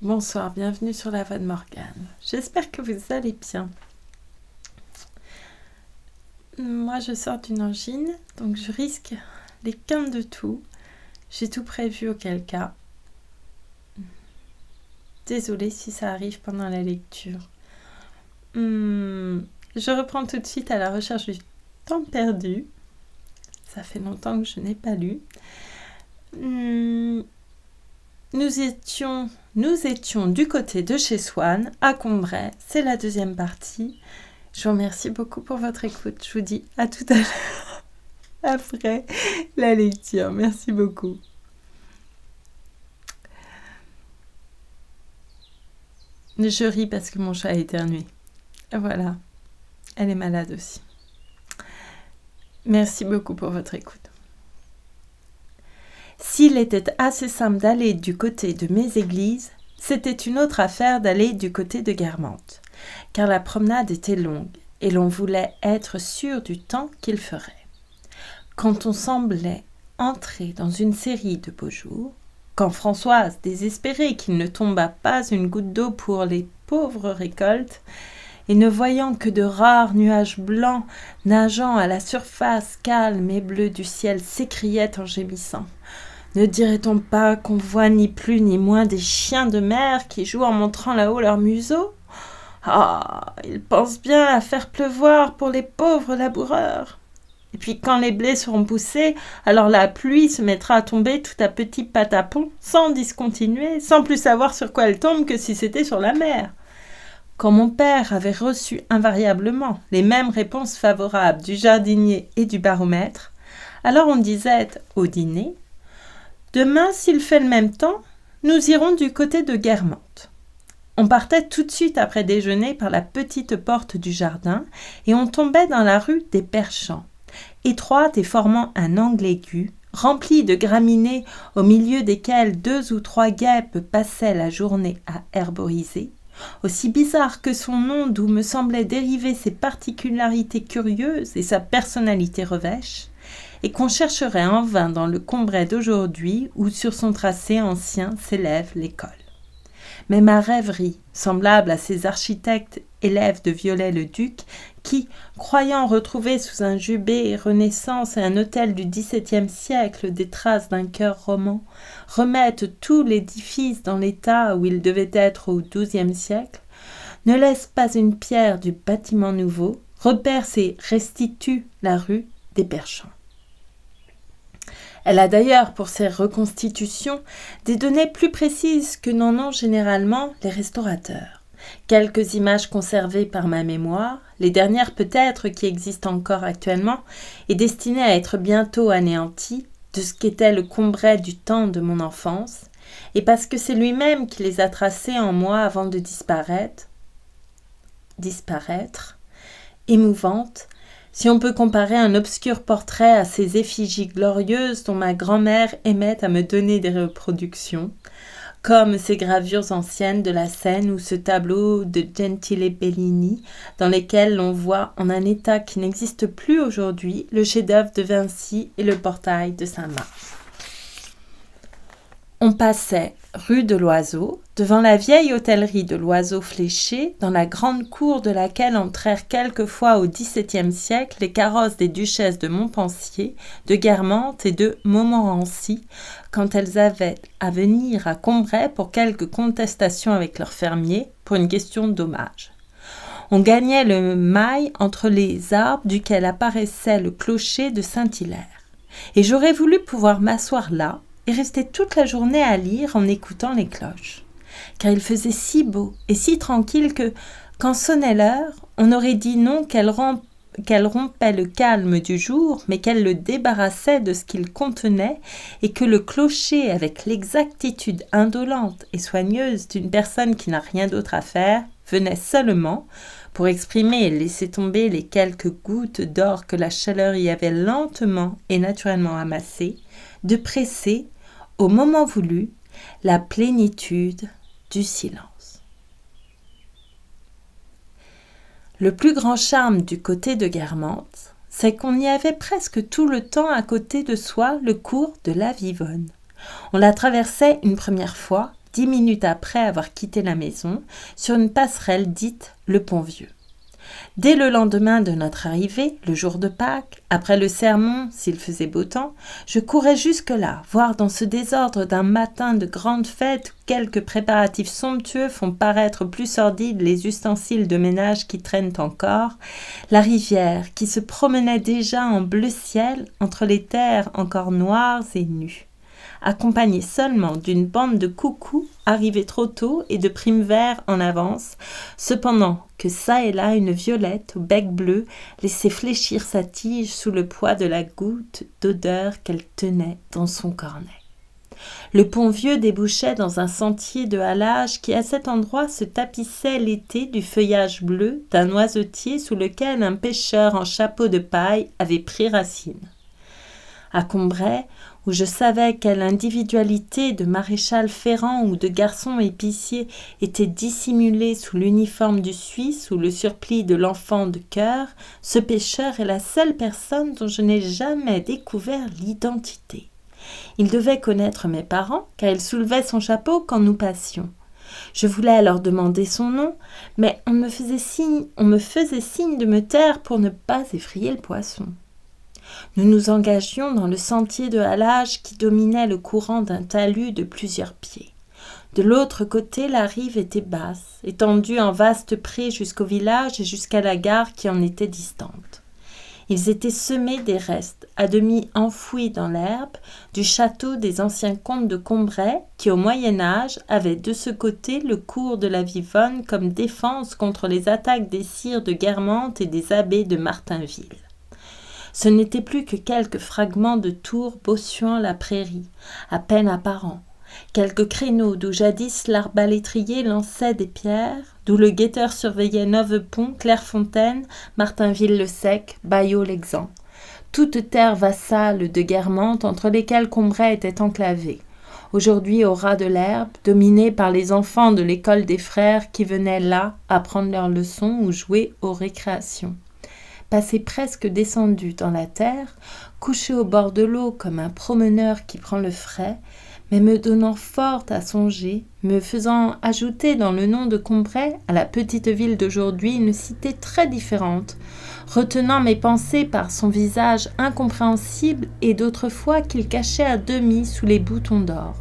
Bonsoir, bienvenue sur la voix de Morgane. J'espère que vous allez bien. Moi, je sors d'une angine, donc je risque les quintes de tout. J'ai tout prévu auquel cas. Désolée si ça arrive pendant la lecture. Je reprends tout de suite à la recherche du temps perdu. Ça fait longtemps que je n'ai pas lu. Nous étions du côté de chez Swann, à Combray. C'est la deuxième partie. Je vous remercie beaucoup pour votre écoute. Je vous dis à tout à l'heure après la lecture. Merci beaucoup. Je ris parce que mon chat a éternué. Voilà. Elle est malade aussi. Merci beaucoup pour votre écoute. S'il était assez simple d'aller du côté de Méséglise, c'était une autre affaire d'aller du côté de Guermantes, car la promenade était longue et l'on voulait être sûr du temps qu'il ferait. Quand on semblait entrer dans une série de beaux jours, quand Françoise, désespérée qu'il ne tombât pas une goutte d'eau pour les pauvres récoltes, et ne voyant que de rares nuages blancs nageant à la surface calme et bleue du ciel, s'écriait en gémissant. Ne dirait-on pas qu'on voit ni plus ni moins des chiens de mer qui jouent en montrant là-haut leur museau ? Ah, ils pensent bien à faire pleuvoir pour les pauvres laboureurs. Et puis quand les blés seront poussés, alors la pluie se mettra à tomber tout à petits patapons, sans discontinuer, sans plus savoir sur quoi elle tombe que si c'était sur la mer. Quand mon père avait reçu invariablement les mêmes réponses favorables du jardinier et du baromètre, alors on disait au dîner « Demain, s'il fait le même temps, nous irons du côté de Guermantes ». On partait tout de suite après déjeuner par la petite porte du jardin et on tombait dans la rue des Perchamps, étroite et formant un angle aigu, remplie de graminées au milieu desquelles 2 ou 3 guêpes passaient la journée à herboriser. Aussi bizarre que son nom d'où me semblait dériver ses particularités curieuses et sa personnalité revêche, et qu'on chercherait en vain dans le Combray d'aujourd'hui où sur son tracé ancien s'élève l'école. Mais ma rêverie, semblable à ces architectes élèves de Viollet-le-Duc, qui, croyant retrouver sous un jubé Renaissance et un hôtel du XVIIe siècle des traces d'un chœur roman, remettent tout l'édifice dans l'état où il devait être au XIIe siècle, ne laisse pas une pierre du bâtiment nouveau, reperce et restitue la rue des Perchamps. Elle a d'ailleurs pour ces reconstitutions des données plus précises que n'en ont généralement les restaurateurs. Quelques images conservées par ma mémoire, les dernières peut-être qui existent encore actuellement, et destinées à être bientôt anéanties, de ce qu'était le Combray du temps de mon enfance, et parce que c'est lui-même qui les a tracées en moi avant de disparaître, émouvante, si on peut comparer un obscur portrait à ces effigies glorieuses dont ma grand-mère aimait à me donner des reproductions, comme ces gravures anciennes de la Seine ou ce tableau de Gentile Bellini, dans lesquels l'on voit en un état qui n'existe plus aujourd'hui le chef-d'œuvre de Vinci et le portail de Saint-Marc. On passait rue de l'Oiseau, devant la vieille hôtellerie de l'Oiseau Fléché, dans la grande cour de laquelle entrèrent quelquefois au XVIIe siècle les carrosses des duchesses de Montpensier, de Guermantes et de Montmorency, quand elles avaient à venir à Combray pour quelque contestation avec leurs fermiers, pour une question de dommage. On gagnait le mail entre les arbres duquel apparaissait le clocher de Saint-Hilaire. Et j'aurais voulu pouvoir m'asseoir là, et restait toute la journée à lire en écoutant les cloches. Car il faisait si beau et si tranquille que, quand sonnait l'heure, on aurait dit non qu'elle rompait le calme du jour, mais qu'elle le débarrassait de ce qu'il contenait, et que le clocher, avec l'exactitude indolente et soigneuse d'une personne qui n'a rien d'autre à faire, venait seulement, pour exprimer et laisser tomber les quelques gouttes d'or que la chaleur y avait lentement et naturellement amassées, de presser, au moment voulu, la plénitude du silence. Le plus grand charme du côté de Guermantes, c'est qu'on y avait presque tout le temps à côté de soi le cours de la Vivonne. On la traversait une première fois, 10 minutes après avoir quitté la maison, sur une passerelle dite le Pont-Vieux. Dès le lendemain de notre arrivée, le jour de Pâques, après le sermon, s'il faisait beau temps, je courais jusque-là, voir dans ce désordre d'un matin de grande fête où quelques préparatifs somptueux font paraître plus sordides les ustensiles de ménage qui traînent encore, la rivière qui se promenait déjà en bleu ciel entre les terres encore noires et nues, accompagnée seulement d'une bande de coucous arrivés trop tôt et de primes-verts en avance, cependant que çà et là une violette au bec bleu laissait fléchir sa tige sous le poids de la goutte d'odeur qu'elle tenait dans son cornet. Le Pont-Vieux débouchait dans un sentier de halage qui à cet endroit se tapissait l'été du feuillage bleu d'un noisetier sous lequel un pêcheur en chapeau de paille avait pris racine. À Combray, où je savais quelle individualité de maréchal ferrant ou de garçon épicier était dissimulée sous l'uniforme du Suisse ou le surplis de l'enfant de chœur, ce pêcheur est la seule personne dont je n'ai jamais découvert l'identité. Il devait connaître mes parents, car il soulevait son chapeau quand nous passions. Je voulais leur demander son nom, mais on me faisait signe de me taire pour ne pas effrayer le poisson. Nous nous engagions dans le sentier de halage qui dominait le courant d'un talus de plusieurs pieds. De l'autre côté, la rive était basse, étendue en vaste pré jusqu'au village et jusqu'à la gare qui en était distante. Ils étaient semés des restes, à demi enfouis dans l'herbe, du château des anciens comtes de Combray, qui au Moyen-Âge avaient de ce côté le cours de la Vivonne comme défense contre les attaques des sires de Guermantes et des abbés de Martinville. Ce n'était plus que quelques fragments de tours bossuant la prairie, à peine apparents, quelques créneaux d'où jadis l'arbalétrier lançait des pierres, d'où le guetteur surveillait Neuve-Pont, Clairefontaine, Martinville-le-Sec, Bayeux-l'Exempt, toute terre vassale de Guermantes entre lesquelles Combray était enclavé, aujourd'hui au ras de l'herbe, dominée par les enfants de l'école des frères qui venaient là apprendre leurs leçons ou jouer aux récréations. Passé presque descendu dans la terre, couché au bord de l'eau comme un promeneur qui prend le frais, mais me donnant fort à songer, me faisant ajouter dans le nom de Combray à la petite ville d'aujourd'hui une cité très différente, retenant mes pensées par son visage incompréhensible et d'autrefois qu'il cachait à demi sous les boutons d'or.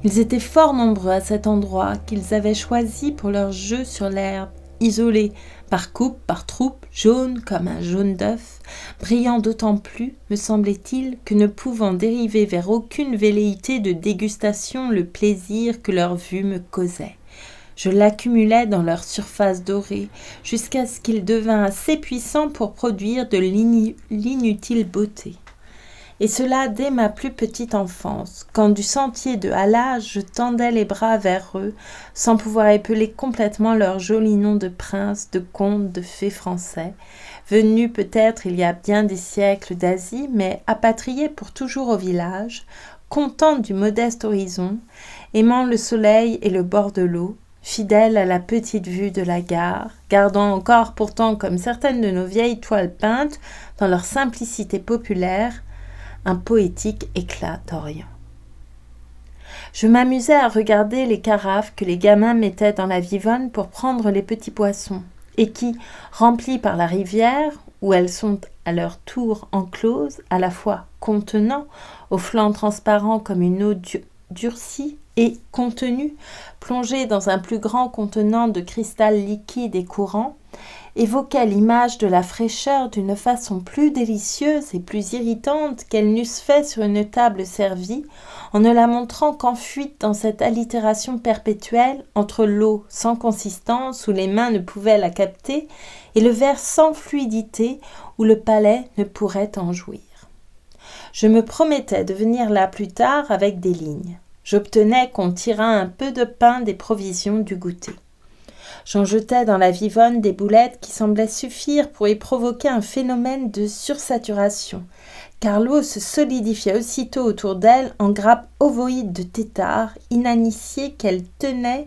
Ils étaient fort nombreux à cet endroit qu'ils avaient choisi pour leur jeu sur l'herbe, isolés, par coupe, par troupe, jaune comme un jaune d'œuf, brillant d'autant plus, me semblait-il, que ne pouvant dériver vers aucune velléité de dégustation le plaisir que leur vue me causait. Je l'accumulais dans leur surface dorée, jusqu'à ce qu'il devint assez puissant pour produire de l'inutile beauté. Et cela dès ma plus petite enfance, quand du sentier de halage je tendais les bras vers eux, sans pouvoir épeler complètement leurs jolis noms de princes, de comtes, de fées français, venus peut-être il y a bien des siècles d'Asie, mais apatriés pour toujours au village, contents du modeste horizon, aimant le soleil et le bord de l'eau, fidèles à la petite vue de la gare, gardant encore pourtant comme certaines de nos vieilles toiles peintes, dans leur simplicité populaire, un poétique éclat d'Orient. Je m'amusais à regarder les carafes que les gamins mettaient dans la Vivonne pour prendre les petits poissons, et qui, remplies par la rivière, où elles sont à leur tour encloses, à la fois contenant, aux flancs transparents comme une eau durcie, et contenues, plongées dans un plus grand contenant de cristal liquide et courant, évoquait l'image de la fraîcheur d'une façon plus délicieuse et plus irritante qu'elles n'eussent fait sur une table servie, en ne la montrant qu'en fuite dans cette allitération perpétuelle entre l'eau sans consistance où les mains ne pouvaient la capter et le verre sans fluidité où le palais ne pourrait en jouir. Je me promettais de venir là plus tard avec des lignes. J'obtenais qu'on tirât un peu de pain des provisions du goûter. J'en jetais dans la Vivonne des boulettes qui semblaient suffire pour y provoquer un phénomène de sursaturation, car l'eau se solidifiait aussitôt autour d'elle en grappes ovoïdes de têtard, inaniciées qu'elle tenait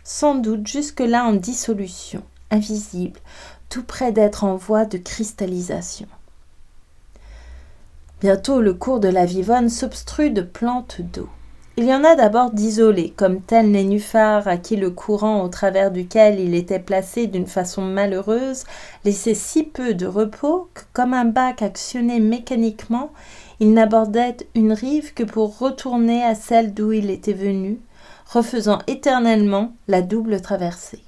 sans doute jusque-là en dissolution, invisible, tout près d'être en voie de cristallisation. Bientôt le cours de la Vivonne s'obstrue de plantes d'eau. Il y en a d'abord d'isolés, comme tel nénuphar à qui le courant au travers duquel il était placé d'une façon malheureuse laissait si peu de repos que, comme un bac actionné mécaniquement, il n'abordait une rive que pour retourner à celle d'où il était venu, refaisant éternellement la double traversée.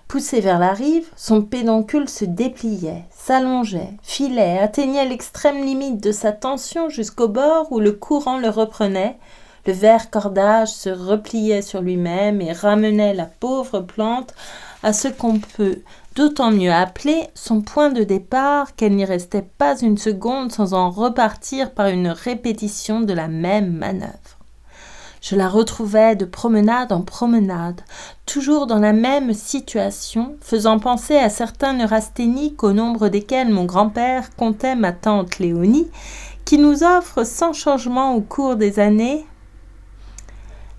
Poussé vers la rive, son pédoncule se dépliait, s'allongeait, filait, atteignait l'extrême limite de sa tension jusqu'au bord où le courant le reprenait. Le vert cordage se repliait sur lui-même et ramenait la pauvre plante à ce qu'on peut d'autant mieux appeler son point de départ qu'elle n'y restait pas une seconde sans en repartir par une répétition de la même manœuvre. Je la retrouvais de promenade en promenade, toujours dans la même situation, faisant penser à certains neurasthéniques au nombre desquels mon grand-père comptait ma tante Léonie, qui nous offre sans changement au cours des années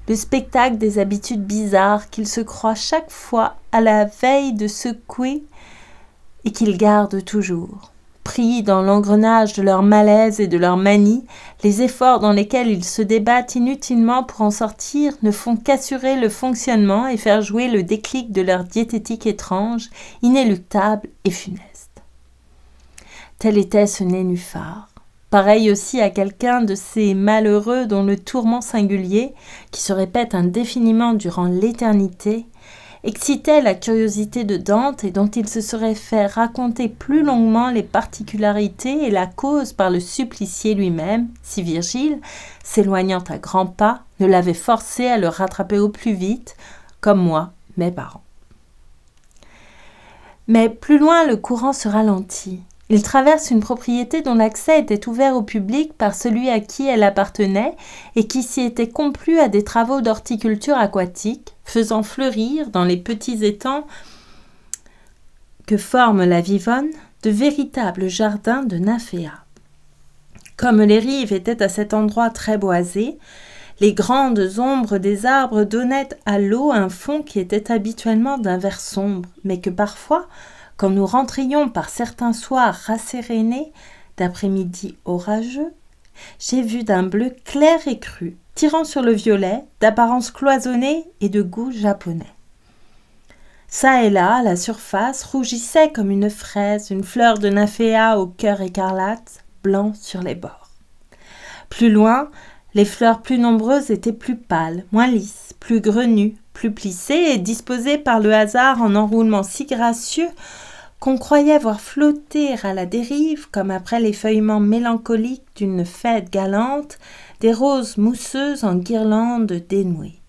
le spectacle des habitudes bizarres qu'il se croit chaque fois à la veille de secouer et qu'il garde toujours. Pris dans l'engrenage de leur malaise et de leur manie, les efforts dans lesquels ils se débattent inutilement pour en sortir ne font qu'assurer le fonctionnement et faire jouer le déclic de leur diététique étrange, inéluctable et funeste. Tel était ce nénuphar. Pareil aussi à quelqu'un de ces malheureux dont le tourment singulier, qui se répète indéfiniment durant l'éternité, excitait la curiosité de Dante et dont il se serait fait raconter plus longuement les particularités et la cause par le supplicié lui-même, si Virgile, s'éloignant à grands pas, ne l'avait forcé à le rattraper au plus vite, comme moi, mes parents. Mais plus loin, le courant se ralentit. Il traverse une propriété dont l'accès était ouvert au public par celui à qui elle appartenait et qui s'y était complu à des travaux d'horticulture aquatique, faisant fleurir dans les petits étangs que forme la Vivonne de véritables jardins de nymphéas. Comme les rives étaient à cet endroit très boisées, les grandes ombres des arbres donnaient à l'eau un fond qui était habituellement d'un vert sombre, mais que parfois, quand nous rentrions par certains soirs rassérénés d'après-midi orageux, j'ai vu d'un bleu clair et cru, tirant sur le violet, d'apparence cloisonnée et de goût japonais. Ça et là, à la surface, rougissait comme une fraise, une fleur de nymphéa au cœur écarlate, blanc sur les bords. Plus loin, les fleurs plus nombreuses étaient plus pâles, moins lisses, plus grenues, plus plissées et disposées par le hasard en enroulements si gracieux qu'on croyait voir flotter à la dérive, comme après l'effeuillement mélancolique d'une fête galante, des roses mousseuses en guirlandes dénouées.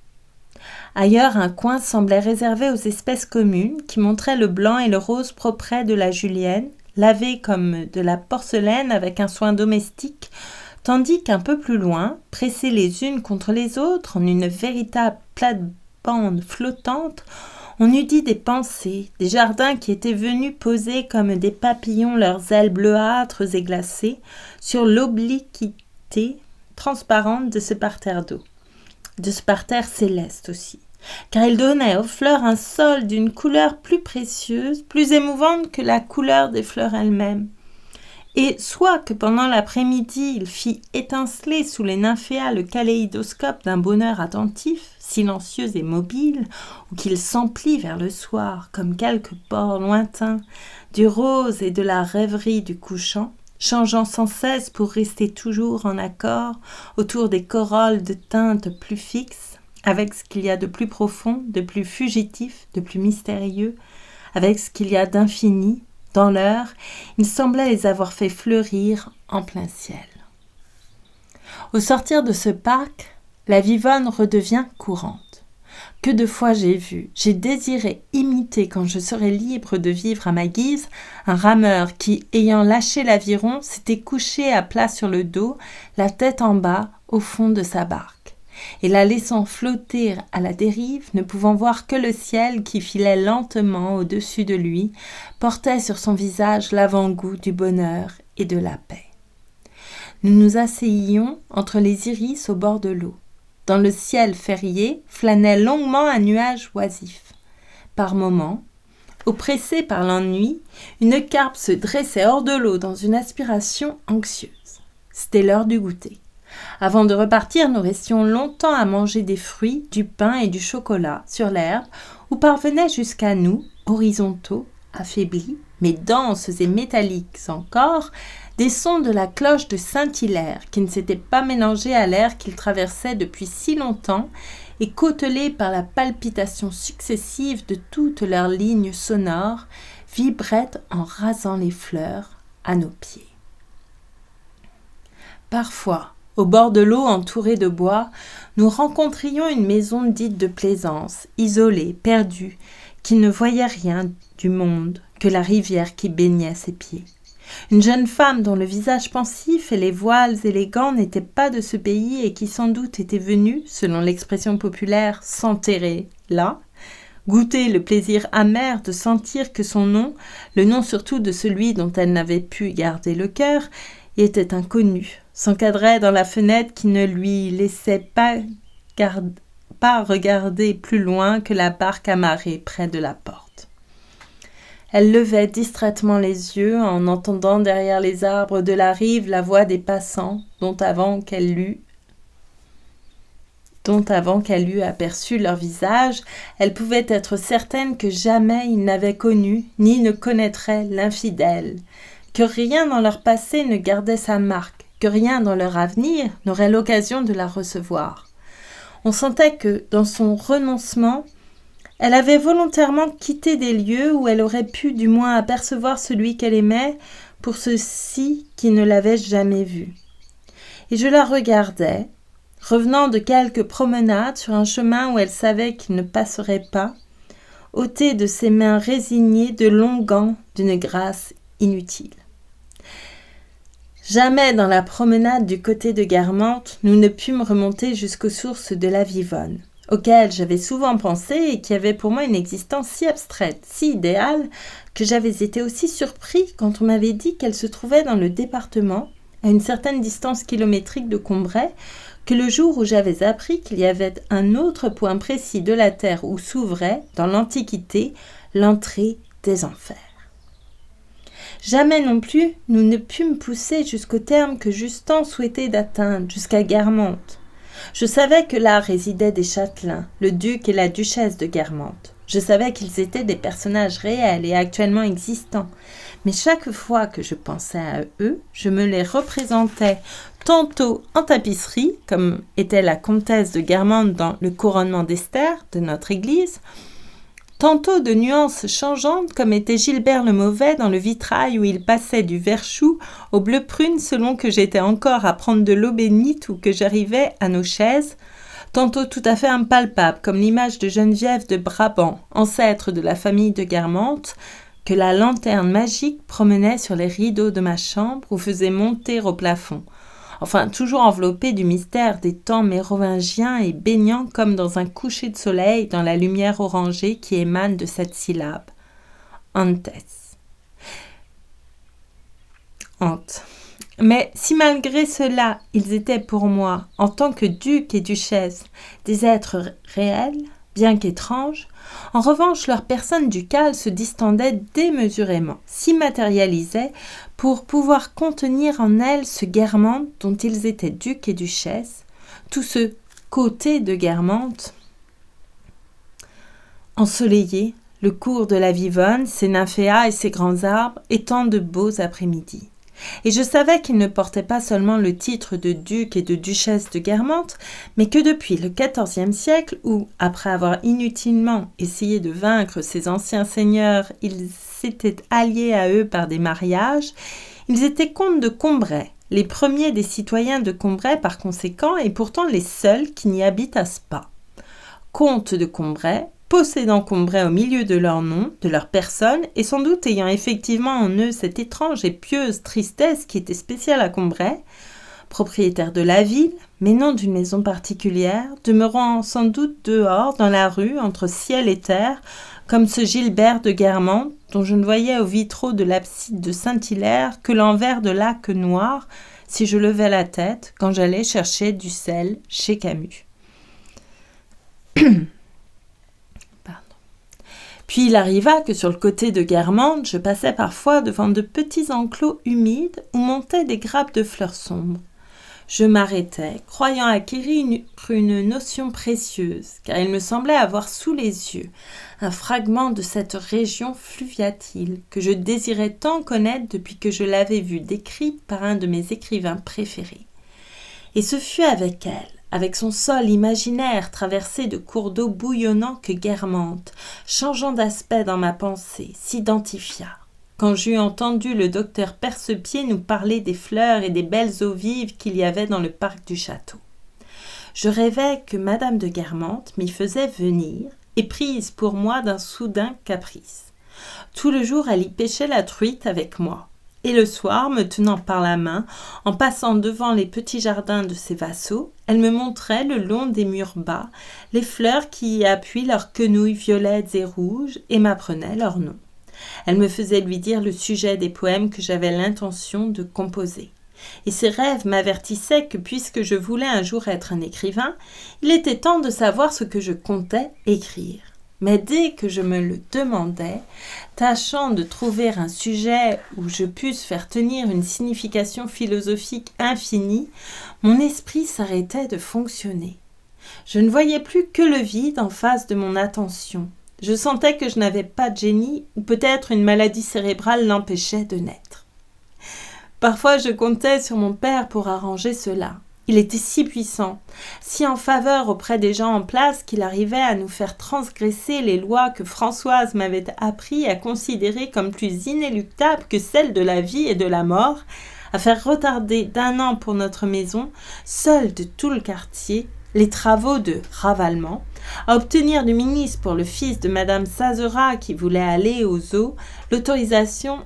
Ailleurs, un coin semblait réservé aux espèces communes, qui montraient le blanc et le rose propret de la julienne, lavés comme de la porcelaine avec un soin domestique, tandis qu'un peu plus loin, pressées les unes contre les autres en une véritable plate-bande flottante, on eût dit des pensées, des jardins qui étaient venus poser comme des papillons leurs ailes bleuâtres et glacées sur l'obliquité transparente de ce parterre d'eau, de ce parterre céleste aussi, car il donnait aux fleurs un sol d'une couleur plus précieuse, plus émouvante que la couleur des fleurs elles-mêmes. Et soit que pendant l'après-midi il fit étinceler sous les nymphéas le kaléidoscope d'un bonheur attentif, silencieux et mobile, ou qu'il s'emplit vers le soir, comme quelque port lointain, du rose et de la rêverie du couchant, changeant sans cesse pour rester toujours en accord autour des corolles de teintes plus fixes, avec ce qu'il y a de plus profond, de plus fugitif, de plus mystérieux, avec ce qu'il y a d'infini. Dans l'heure, il semblait les avoir fait fleurir en plein ciel. Au sortir de ce parc, la Vivonne redevient courante. Que de fois j'ai désiré imiter quand je serais libre de vivre à ma guise, un rameur qui, ayant lâché l'aviron, s'était couché à plat sur le dos, la tête en bas, au fond de sa barque, et la laissant flotter à la dérive, ne pouvant voir que le ciel qui filait lentement au-dessus de lui, portait sur son visage l'avant-goût du bonheur et de la paix. Nous nous asseyions entre les iris au bord de l'eau. Dans le ciel férié flânait longuement un nuage oisif. Par moments, oppressée par l'ennui, une carpe se dressait hors de l'eau dans une aspiration anxieuse. C'était l'heure du goûter. Avant de repartir, nous restions longtemps à manger des fruits, du pain et du chocolat sur l'herbe, où parvenaient jusqu'à nous, horizontaux, affaiblis, mais denses et métalliques encore, des sons de la cloche de Saint-Hilaire, qui ne s'était pas mélangée à l'air qu'il traversait depuis si longtemps, et côtelés par la palpitation successive de toutes leurs lignes sonores, vibraient en rasant les fleurs à nos pieds. Parfois, au bord de l'eau entourée de bois, nous rencontrions une maison dite de plaisance, isolée, perdue, qui ne voyait rien du monde que la rivière qui baignait ses pieds. Une jeune femme dont le visage pensif et les voiles élégants n'étaient pas de ce pays et qui sans doute était venue, selon l'expression populaire, s'enterrer là, goûter le plaisir amer de sentir que son nom, le nom surtout de celui dont elle n'avait pu garder le cœur, était inconnu, s'encadrait dans la fenêtre qui ne lui laissait pas regarder plus loin que la barque amarrée près de la porte. Elle levait distraitement les yeux en entendant derrière les arbres de la rive la voix des passants, dont avant qu'elle eût aperçu leur visage, elle pouvait être certaine que jamais ils n'avaient connu ni ne connaîtraient l'infidèle, que rien dans leur passé ne gardait sa marque, que rien dans leur avenir n'aurait l'occasion de la recevoir. On sentait que, dans son renoncement, elle avait volontairement quitté des lieux où elle aurait pu du moins apercevoir celui qu'elle aimait pour ceux-ci qui ne l'avaient jamais vue. Et je la regardais, revenant de quelques promenades sur un chemin où elle savait qu'il ne passerait pas, ôter de ses mains résignées de longs gants d'une grâce inutile. Jamais dans la promenade du côté de Guermantes, nous ne pûmes remonter jusqu'aux sources de la Vivonne, auxquelles j'avais souvent pensé et qui avaient pour moi une existence si abstraite, si idéale, que j'avais été aussi surpris quand on m'avait dit qu'elle se trouvait dans le département, à une certaine distance kilométrique de Combray, que le jour où j'avais appris qu'il y avait un autre point précis de la terre où s'ouvrait, dans l'Antiquité, l'entrée des enfers. Jamais non plus nous ne pûmes pousser jusqu'au terme que Justin souhaitait d'atteindre, jusqu'à Guermantes. Je savais que là résidaient des châtelains, le duc et la duchesse de Guermantes. Je savais qu'ils étaient des personnages réels et actuellement existants. Mais chaque fois que je pensais à eux, je me les représentais tantôt en tapisserie, comme était la comtesse de Guermantes dans le couronnement d'Esther de notre église, tantôt de nuances changeantes comme était Gilbert le Mauvais dans le vitrail où il passait du vert chou au bleu prune selon que j'étais encore à prendre de l'eau bénite ou que j'arrivais à nos chaises, tantôt tout à fait impalpable comme l'image de Geneviève de Brabant, ancêtre de la famille de Guermantes, que la lanterne magique promenait sur les rideaux de ma chambre ou faisait monter au plafond. Enfin, toujours enveloppé du mystère des temps mérovingiens et baignant comme dans un coucher de soleil dans la lumière orangée qui émane de cette syllabe. Antes. Ante. Mais si malgré cela, ils étaient pour moi, en tant que duc et duchesse, des êtres réels, bien qu'étranges, en revanche, leur personne ducale se distendait démesurément, s'immatérialisait pour pouvoir contenir en elle ce Guermantes dont ils étaient ducs et duchesses, tout ce côté de Guermantes ensoleillé, le cours de la Vivonne, ses nymphéas et ses grands arbres, et tant de beaux après-midi. Et je savais qu'ils ne portaient pas seulement le titre de duc et de duchesse de Guermantes, mais que depuis le XIVe siècle, où, après avoir inutilement essayé de vaincre ces anciens seigneurs, ils s'étaient alliés à eux par des mariages, ils étaient comtes de Combray, les premiers des citoyens de Combray par conséquent, et pourtant les seuls qui n'y habitassent pas. Comtes de Combray, possédant Combray au milieu de leur nom, de leur personne, et sans doute ayant effectivement en eux cette étrange et pieuse tristesse qui était spéciale à Combray, propriétaires de la ville, mais non d'une maison particulière, demeurant sans doute dehors, dans la rue, entre ciel et terre, comme ce Gilbert de Guermantes, dont je ne voyais aux vitraux de l'abside de Saint-Hilaire que l'envers de lac noir, si je levais la tête, quand j'allais chercher du sel chez Camus. Puis il arriva que sur le côté de Guermantes, je passais parfois devant de petits enclos humides où montaient des grappes de fleurs sombres. Je m'arrêtais, croyant acquérir une notion précieuse, car il me semblait avoir sous les yeux un fragment de cette région fluviatile que je désirais tant connaître depuis que je l'avais vue décrite par un de mes écrivains préférés. Et ce fut avec elle, avec son sol imaginaire traversé de cours d'eau bouillonnants que Guermantes, changeant d'aspect dans ma pensée, s'identifia. Quand j'eus entendu le docteur Percepied nous parler des fleurs et des belles eaux vives qu'il y avait dans le parc du château. Je rêvais que madame de Guermantes m'y faisait venir, éprise pour moi d'un soudain caprice. Tout le jour, elle y pêchait la truite avec moi, et le soir, me tenant par la main, en passant devant les petits jardins de ses vassaux, elle me montrait le long des murs bas les fleurs qui y appuient leurs quenouilles violettes et rouges et m'apprenait leurs noms. Elle me faisait lui dire le sujet des poèmes que j'avais l'intention de composer. Et ses rêves m'avertissaient que puisque je voulais un jour être un écrivain, il était temps de savoir ce que je comptais écrire. Mais dès que je me le demandais, tâchant de trouver un sujet où je pusse faire tenir une signification philosophique infinie, mon esprit s'arrêtait de fonctionner. Je ne voyais plus que le vide en face de mon attention. Je sentais que je n'avais pas de génie, ou peut-être une maladie cérébrale l'empêchait de naître. Parfois je comptais sur mon père pour arranger cela. Il était si puissant, si en faveur auprès des gens en place qu'il arrivait à nous faire transgresser les lois que Françoise m'avait appris à considérer comme plus inéluctables que celles de la vie et de la mort, à faire retarder d'1 an pour notre maison, seule de tout le quartier, les travaux de ravalement, à obtenir du ministre pour le fils de madame Sazerat qui voulait aller aux zoo, l'autorisation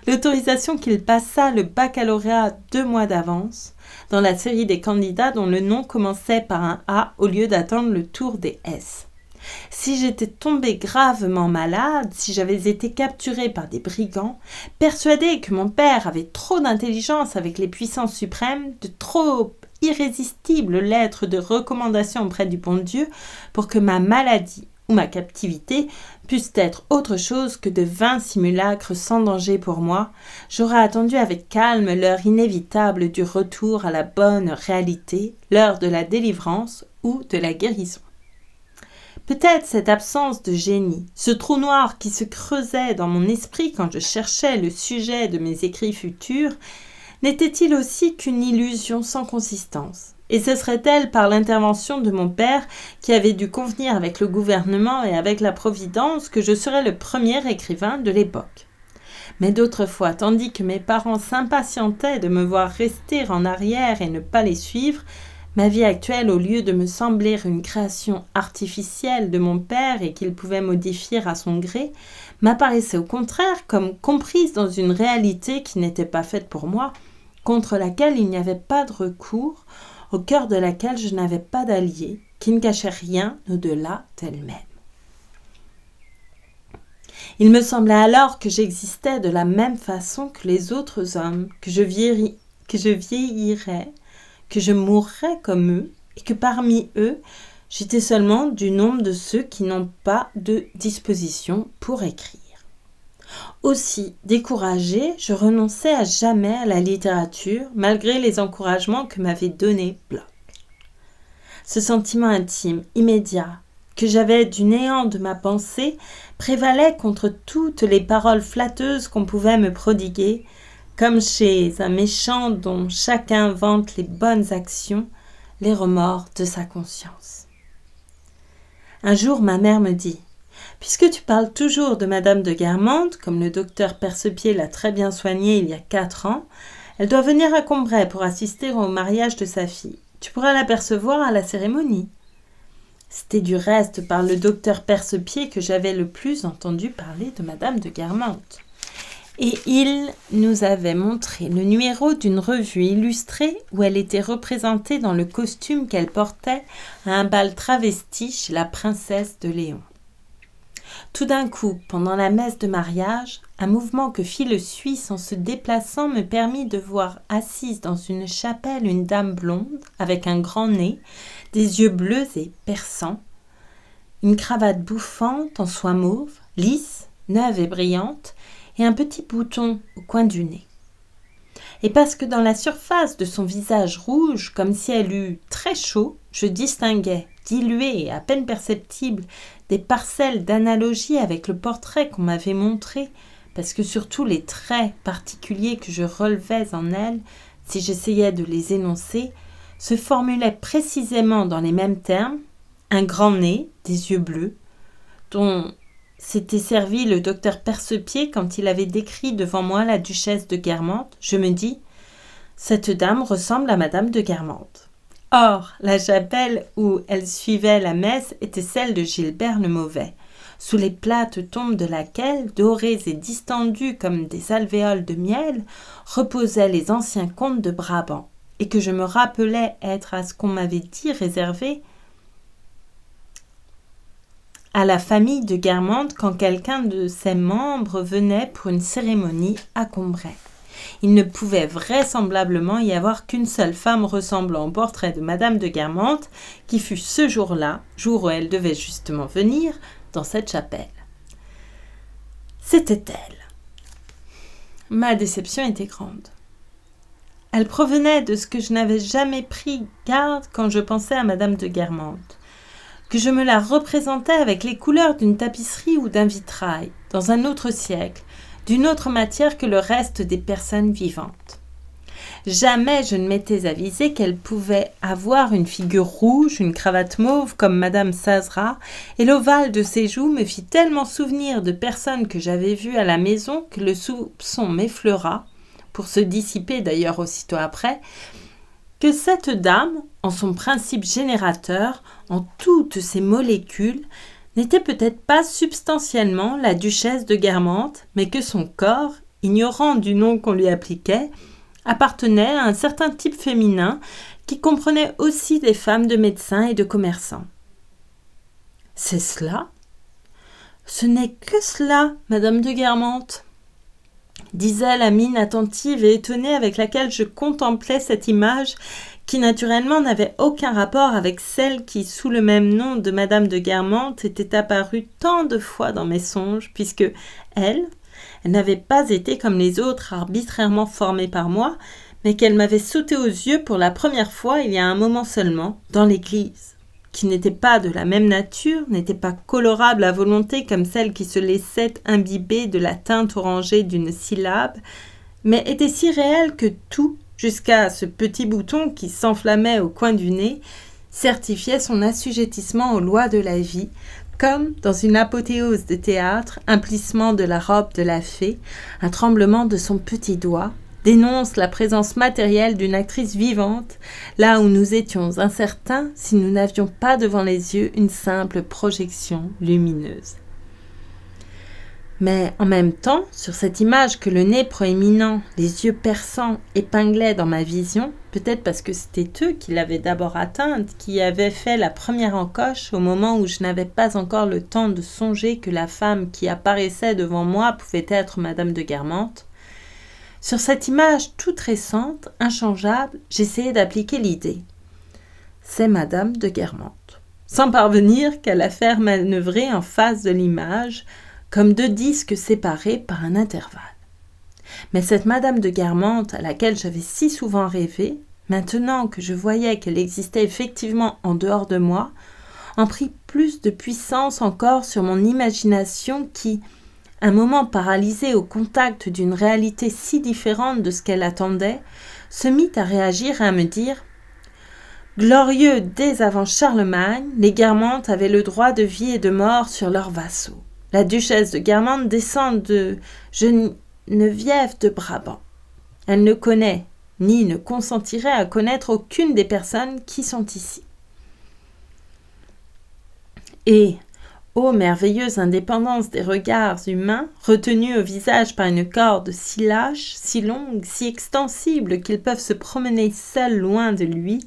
l'autorisation qu'il passât le baccalauréat 2 mois d'avance dans la série des candidats dont le nom commençait par un A au lieu d'attendre le tour des S. Si j'étais tombée gravement malade, si j'avais été capturée par des brigands, persuadée que mon père avait trop d'intelligence avec les puissances suprêmes, de trop irrésistibles lettres de recommandation auprès du bon Dieu pour que ma maladie ou ma captivité pussent être autre chose que de vains simulacres sans danger pour moi, j'aurais attendu avec calme l'heure inévitable du retour à la bonne réalité, l'heure de la délivrance ou de la guérison. Peut-être cette absence de génie, ce trou noir qui se creusait dans mon esprit quand je cherchais le sujet de mes écrits futurs, n'était-il aussi qu'une illusion sans consistance? Et ce serait-elle par l'intervention de mon père, qui avait dû convenir avec le gouvernement et avec la Providence, que je serais le premier écrivain de l'époque. Mais d'autres fois, tandis que mes parents s'impatientaient de me voir rester en arrière et ne pas les suivre, ma vie actuelle, au lieu de me sembler une création artificielle de mon père et qu'il pouvait modifier à son gré, m'apparaissait au contraire comme comprise dans une réalité qui n'était pas faite pour moi, contre laquelle il n'y avait pas de recours, au cœur de laquelle je n'avais pas d'allié, qui ne cachait rien au-delà d'elle-même. Il me semblait alors que j'existais de la même façon que les autres hommes, que je vieillirais, que je mourrais comme eux, et que parmi eux, j'étais seulement du nombre de ceux qui n'ont pas de disposition pour écrire. Aussi, découragée, je renonçais à jamais à la littérature, malgré les encouragements que m'avait donnés Bloch. Ce sentiment intime, immédiat, que j'avais du néant de ma pensée, prévalait contre toutes les paroles flatteuses qu'on pouvait me prodiguer, comme chez un méchant dont chacun vante les bonnes actions, les remords de sa conscience. Un jour, ma mère me dit: « Puisque tu parles toujours de madame de Guermantes, comme le docteur Percepied l'a très bien soignée il y a 4 ans, elle doit venir à Combray pour assister au mariage de sa fille. Tu pourras l'apercevoir à la cérémonie. » C'était du reste par le docteur Percepied que j'avais le plus entendu parler de madame de Guermantes. Et il nous avait montré le numéro d'une revue illustrée où elle était représentée dans le costume qu'elle portait à un bal travesti chez la princesse de Léon. Tout d'un coup, pendant la messe de mariage, un mouvement que fit le Suisse en se déplaçant me permit de voir assise dans une chapelle une dame blonde, avec un grand nez, des yeux bleus et perçants, une cravate bouffante en soie mauve, lisse, neuve et brillante, et un petit bouton au coin du nez. Et parce que dans la surface de son visage rouge, comme si elle eût très chaud, je distinguais, dilué et à peine perceptible, des parcelles d'analogie avec le portrait qu'on m'avait montré, parce que surtout les traits particuliers que je relevais en elle, si j'essayais de les énoncer, se formulaient précisément dans les mêmes termes, un grand nez, des yeux bleus, dont s'était servi le docteur Percepied quand il avait décrit devant moi la duchesse de Guermantes. Je me dis, cette dame ressemble à madame de Guermantes. Or, la chapelle où elle suivait la messe était celle de Gilbert le Mauvais, sous les plates tombes de laquelle, dorées et distendues comme des alvéoles de miel, reposaient les anciens comtes de Brabant, et que je me rappelais être à ce qu'on m'avait dit réservé à la famille de Guermantes quand quelqu'un de ses membres venait pour une cérémonie à Combray. Il ne pouvait vraisemblablement y avoir qu'une seule femme ressemblant au portrait de madame de Guermantes qui fût ce jour-là, jour où elle devait justement venir, dans cette chapelle. C'était elle. Ma déception était grande. Elle provenait de ce que je n'avais jamais pris garde quand je pensais à madame de Guermantes, que je me la représentais avec les couleurs d'une tapisserie ou d'un vitrail, dans un autre siècle, d'une autre matière que le reste des personnes vivantes. Jamais je ne m'étais avisée qu'elle pouvait avoir une figure rouge, une cravate mauve comme madame Sazera, et l'ovale de ses joues me fit tellement souvenir de personnes que j'avais vues à la maison que le soupçon m'effleura, pour se dissiper d'ailleurs aussitôt après, que cette dame, en son principe générateur, en toutes ses molécules, n'était peut-être pas substantiellement la duchesse de Guermantes, mais que son corps, ignorant du nom qu'on lui appliquait, appartenait à un certain type féminin qui comprenait aussi des femmes de médecins et de commerçants. « C'est cela ? Ce n'est que cela, madame de Guermantes !» disait la mine attentive et étonnée avec laquelle je contemplais cette image qui naturellement n'avait aucun rapport avec celle qui, sous le même nom de madame de Guermantes, était apparue tant de fois dans mes songes, puisque elle n'avait pas été comme les autres arbitrairement formée par moi, mais qu'elle m'avait sauté aux yeux pour la première fois il y a un moment seulement, dans l'église, qui n'était pas de la même nature, n'était pas colorable à volonté comme celle qui se laissait imbiber de la teinte orangée d'une syllabe, mais était si réelle que tout, jusqu'à ce petit bouton qui s'enflammait au coin du nez, certifiait son assujettissement aux lois de la vie, comme, dans une apothéose de théâtre, un plissement de la robe de la fée, un tremblement de son petit doigt, dénonce la présence matérielle d'une actrice vivante, là où nous étions incertains si nous n'avions pas devant les yeux une simple projection lumineuse. Mais en même temps, sur cette image que le nez proéminent, les yeux perçants épinglaient dans ma vision, peut-être parce que c'était eux qui l'avaient d'abord atteinte, qui avaient fait la première encoche au moment où je n'avais pas encore le temps de songer que la femme qui apparaissait devant moi pouvait être madame de Guermantes. Sur cette image toute récente, inchangeable, j'essayais d'appliquer l'idée. C'est madame de Guermantes, sans parvenir qu'à la faire manœuvrer en face de l'image, comme deux disques séparés par un intervalle. Mais cette madame de Guermantes, à laquelle j'avais si souvent rêvé, maintenant que je voyais qu'elle existait effectivement en dehors de moi, en prit plus de puissance encore sur mon imagination qui, un moment paralysée au contact d'une réalité si différente de ce qu'elle attendait, se mit à réagir et à me dire « Glorieux dès avant Charlemagne, les Guermantes avaient le droit de vie et de mort sur leurs vassaux. La duchesse de Guermantes descend de Geneviève de Brabant. Elle ne connaît, ni ne consentirait à connaître aucune des personnes qui sont ici. Et, ô merveilleuse indépendance des regards humains, retenus au visage par une corde si lâche, si longue, si extensible qu'ils peuvent se promener seuls loin de lui,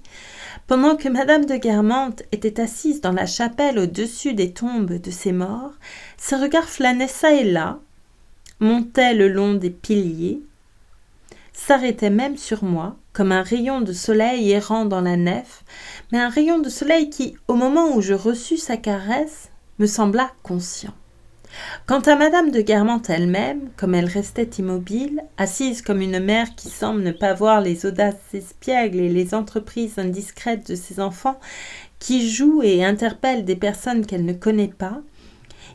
pendant que madame de Guermantes était assise dans la chapelle au-dessus des tombes de ses morts, ses regards flânaient çà et là, montaient le long des piliers, s'arrêtaient même sur moi, comme un rayon de soleil errant dans la nef, mais un rayon de soleil qui, au moment où je reçus sa caresse, me sembla conscient. Quant à Madame de Guermantes elle-même, comme elle restait immobile, assise comme une mère qui semble ne pas voir les audaces espiègles et les entreprises indiscrètes de ses enfants qui jouent et interpellent des personnes qu'elle ne connaît pas,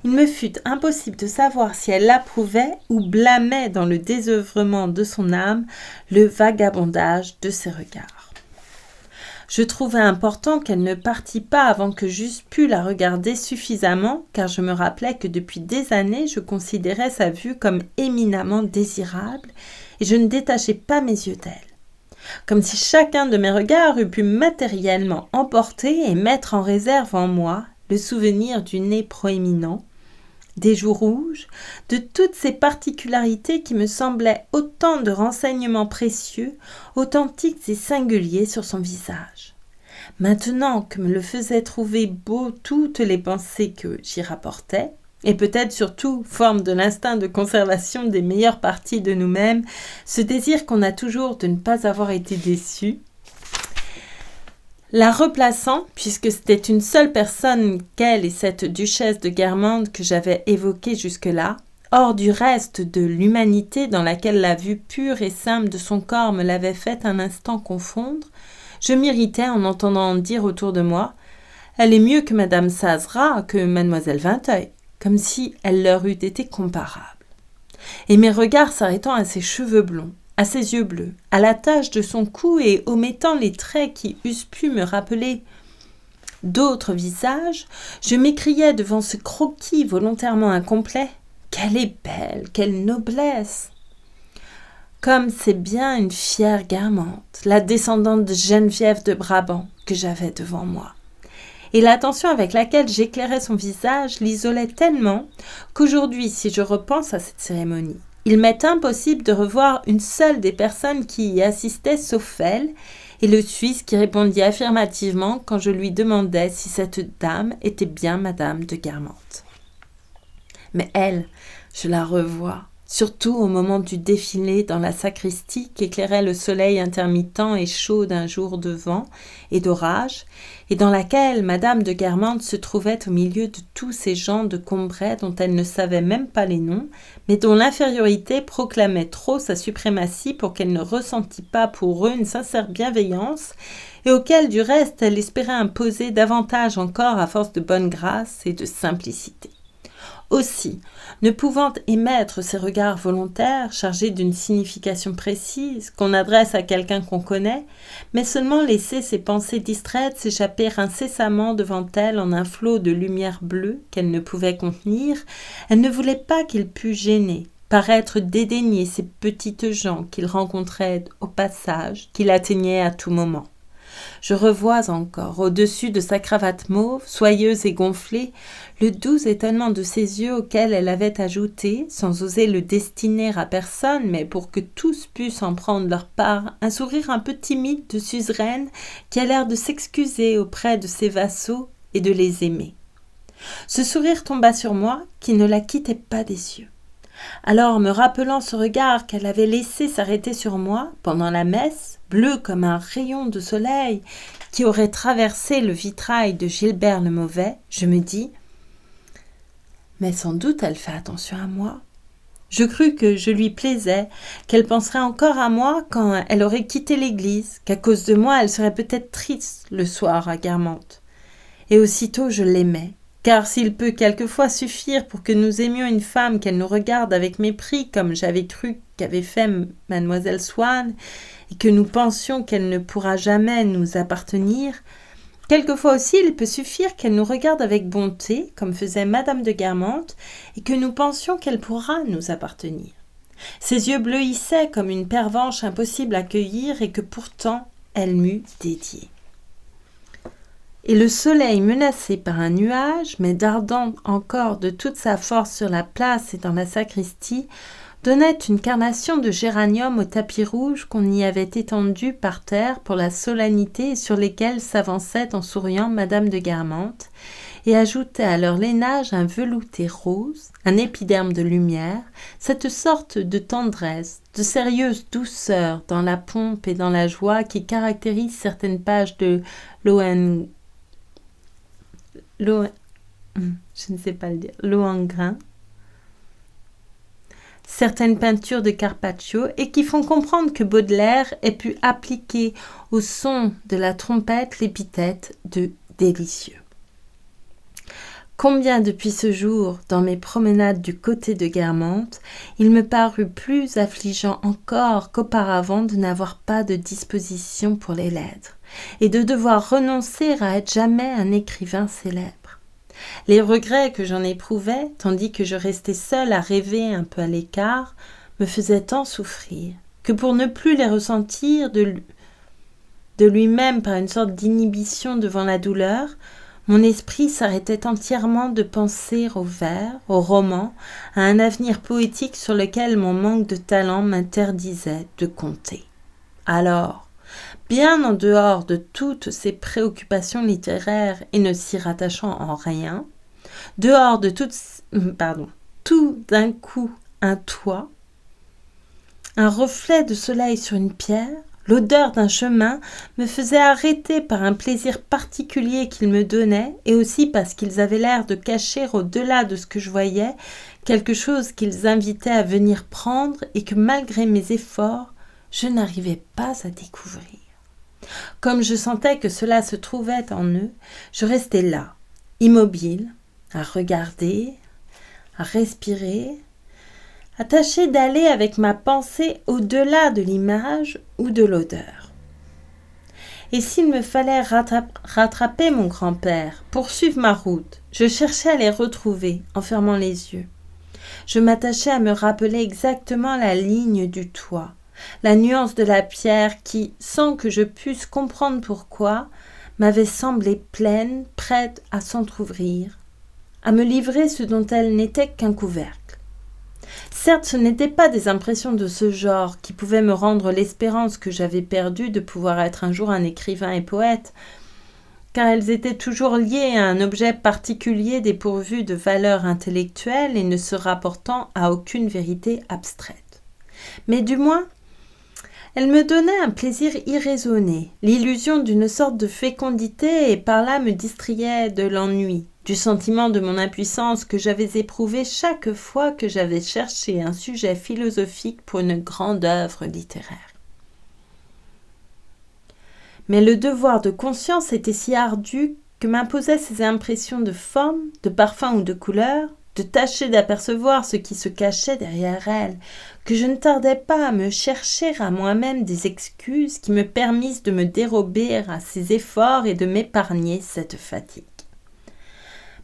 il me fut impossible de savoir si elle approuvait ou blâmait dans le désœuvrement de son âme le vagabondage de ses regards. Je trouvais important qu'elle ne partît pas avant que j'eusse pu la regarder suffisamment, car je me rappelais que depuis des années je considérais sa vue comme éminemment désirable, et je ne détachais pas mes yeux d'elle. Comme si chacun de mes regards eût pu matériellement emporter et mettre en réserve en moi le souvenir du nez proéminent, des joues rouges, de toutes ces particularités qui me semblaient autant de renseignements précieux, authentiques et singuliers sur son visage. Maintenant que me le faisaient trouver beau toutes les pensées que j'y rapportais, et peut-être surtout, forme de l'instinct de conservation des meilleures parties de nous-mêmes, ce désir qu'on a toujours de ne pas avoir été déçu, la replaçant, puisque c'était une seule personne qu'elle et cette duchesse de Guermantes que j'avais évoquée jusque-là, hors du reste de l'humanité dans laquelle la vue pure et simple de son corps me l'avait fait un instant confondre, je m'irritais en entendant dire autour de moi « Elle est mieux que Madame Sazera, que Mademoiselle Vinteuil », comme si elle leur eût été comparable. Et mes regards s'arrêtant à ses cheveux blonds, à ses yeux bleus, à la tache de son cou et omettant les traits qui eussent pu me rappeler d'autres visages, je m'écriais devant ce croquis volontairement incomplet « Qu'elle est belle, quelle noblesse !» Comme c'est bien une fière Guermantes, la descendante de Geneviève de Brabant que j'avais devant moi. Et l'attention avec laquelle j'éclairais son visage l'isolait tellement qu'aujourd'hui, si je repense à cette cérémonie, il m'est impossible de revoir une seule des personnes qui y assistaient sauf elle, et le Suisse qui répondit affirmativement quand je lui demandais si cette dame était bien Madame de Guermantes. Mais elle, je la revois, surtout au moment du défilé dans la sacristie qu'éclairait le soleil intermittent et chaud d'un jour de vent et d'orage, et dans laquelle Madame de Guermantes se trouvait au milieu de tous ces gens de Combray dont elle ne savait même pas les noms, mais dont l'infériorité proclamait trop sa suprématie pour qu'elle ne ressentît pas pour eux une sincère bienveillance, et auquel du reste elle espérait imposer davantage encore à force de bonne grâce et de simplicité. Aussi, ne pouvant émettre ces regards volontaires chargés d'une signification précise qu'on adresse à quelqu'un qu'on connaît, mais seulement laisser ses pensées distraites s'échapper incessamment devant elle en un flot de lumière bleue qu'elle ne pouvait contenir, elle ne voulait pas qu'il pût gêner, paraître dédaigner ces petites gens qu'il rencontrait au passage, qu'il atteignait à tout moment. Je revois encore, au-dessus de sa cravate mauve, soyeuse et gonflée, le doux étonnement de ses yeux auxquels elle avait ajouté, sans oser le destiner à personne, mais pour que tous pussent en prendre leur part, un sourire un peu timide de suzeraine qui a l'air de s'excuser auprès de ses vassaux et de les aimer. Ce sourire tomba sur moi, qui ne la quittait pas des yeux. Alors, me rappelant ce regard qu'elle avait laissé s'arrêter sur moi pendant la messe, bleu comme un rayon de soleil qui aurait traversé le vitrail de Gilbert le Mauvais, je me dis « Mais sans doute elle fait attention à moi. » Je crus que je lui plaisais, qu'elle penserait encore à moi quand elle aurait quitté l'église, qu'à cause de moi elle serait peut-être triste le soir à Guermantes. Et aussitôt je l'aimais. Car s'il peut quelquefois suffire pour que nous aimions une femme qu'elle nous regarde avec mépris, comme j'avais cru qu'avait fait mademoiselle Swann, et que nous pensions qu'elle ne pourra jamais nous appartenir, quelquefois aussi il peut suffire qu'elle nous regarde avec bonté, comme faisait Madame de Guermantes, et que nous pensions qu'elle pourra nous appartenir. Ses yeux bleuissaient comme une pervenche impossible à cueillir et que pourtant elle m'eût dédiée. Et le soleil menacé par un nuage, mais dardant encore de toute sa force sur la place et dans la sacristie, donnait une carnation de géranium au tapis rouge qu'on y avait étendu par terre pour la solennité et sur lesquels s'avançait en souriant Madame de Guermantes, et ajoutait à leur lainage un velouté rose, un épiderme de lumière, cette sorte de tendresse, de sérieuse douceur dans la pompe et dans la joie qui caractérise certaines pages de Lohengrin, certaines peintures de Carpaccio et qui font comprendre que Baudelaire ait pu appliquer au son de la trompette l'épithète de délicieux. Combien depuis ce jour, dans mes promenades du côté de Guermantes, il me parut plus affligeant encore qu'auparavant de n'avoir pas de disposition pour les lettres, et de devoir renoncer à être jamais un écrivain célèbre. Les regrets que j'en éprouvais, tandis que je restais seule à rêver un peu à l'écart, me faisaient tant souffrir, que pour ne plus les ressentir de lui-même par une sorte d'inhibition devant la douleur, mon esprit s'arrêtait entièrement de penser aux vers, aux romans, à un avenir poétique sur lequel mon manque de talent m'interdisait de compter. Alors, bien en dehors de toutes ces préoccupations littéraires et ne s'y rattachant en rien, dehors de tout d'un coup un toit, un reflet de soleil sur une pierre, l'odeur d'un chemin me faisait arrêter par un plaisir particulier qu'ils me donnaient et aussi parce qu'ils avaient l'air de cacher au-delà de ce que je voyais quelque chose qu'ils invitaient à venir prendre et que malgré mes efforts, je n'arrivais pas à découvrir. Comme je sentais que cela se trouvait en eux, je restais là, immobile, à regarder, à respirer, à tâcher d'aller avec ma pensée au-delà de l'image ou de l'odeur. Et s'il me fallait rattraper mon grand-père, poursuivre ma route, je cherchais à les retrouver en fermant les yeux. Je m'attachais à me rappeler exactement la ligne du toit, la nuance de la pierre qui, sans que je pusse comprendre pourquoi, m'avait semblé pleine, prête à s'entr'ouvrir, à me livrer ce dont elle n'était qu'un couvercle. Certes, ce n'étaient pas des impressions de ce genre qui pouvaient me rendre l'espérance que j'avais perdue de pouvoir être un jour un écrivain et poète, car elles étaient toujours liées à un objet particulier dépourvu de valeur intellectuelle et ne se rapportant à aucune vérité abstraite. Mais du moins, elles me donnaient un plaisir irraisonné, l'illusion d'une sorte de fécondité et par là me distrayaient de l'ennui, du sentiment de mon impuissance que j'avais éprouvé chaque fois que j'avais cherché un sujet philosophique pour une grande œuvre littéraire. Mais le devoir de conscience était si ardu que m'imposaient ces impressions de forme, de parfum ou de couleur, de tâcher d'apercevoir ce qui se cachait derrière elles, que je ne tardais pas à me chercher à moi-même des excuses qui me permissent de me dérober à ces efforts et de m'épargner cette fatigue.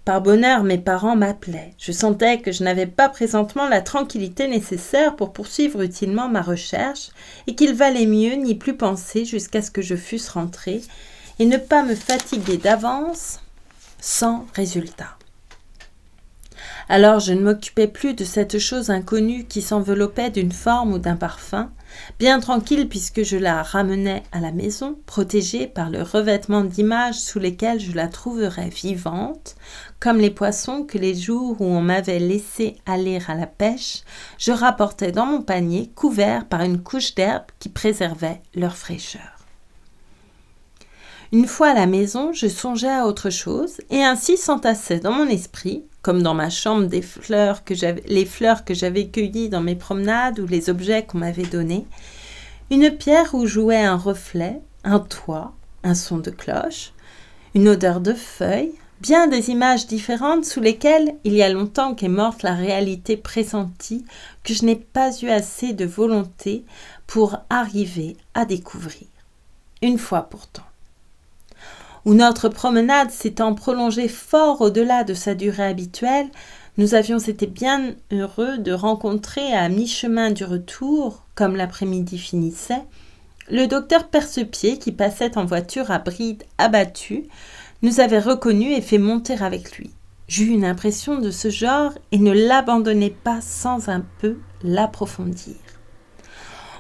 Par bonheur, mes parents m'appelaient. Je sentais que je n'avais pas présentement la tranquillité nécessaire pour poursuivre utilement ma recherche et qu'il valait mieux n'y plus penser jusqu'à ce que je fusse rentrée et ne pas me fatiguer d'avance sans résultat. Alors je ne m'occupais plus de cette chose inconnue qui s'enveloppait d'une forme ou d'un parfum, bien tranquille puisque je la ramenais à la maison, protégée par le revêtement d'images sous lesquelles je la trouverais vivante, comme les poissons que les jours où on m'avait laissé aller à la pêche, je rapportais dans mon panier couvert par une couche d'herbe qui préservait leur fraîcheur. Une fois à la maison, je songeais à autre chose et ainsi s'entassaient dans mon esprit, comme dans ma chambre les fleurs que j'avais cueillies dans mes promenades ou les objets qu'on m'avait donnés, une pierre où jouait un reflet, un toit, un son de cloche, une odeur de feuilles, bien des images différentes sous lesquelles il y a longtemps qu'est morte la réalité pressentie que je n'ai pas eu assez de volonté pour arriver à découvrir. Une fois pourtant. Où notre promenade s'étant prolongée fort au-delà de sa durée habituelle, nous avions été bien heureux de rencontrer à mi-chemin du retour, comme l'après-midi finissait, le docteur Percepied qui passait en voiture à bride abattue, nous avait reconnus et fait monter avec lui. J'eus une impression de ce genre et ne l'abandonnai pas sans un peu l'approfondir.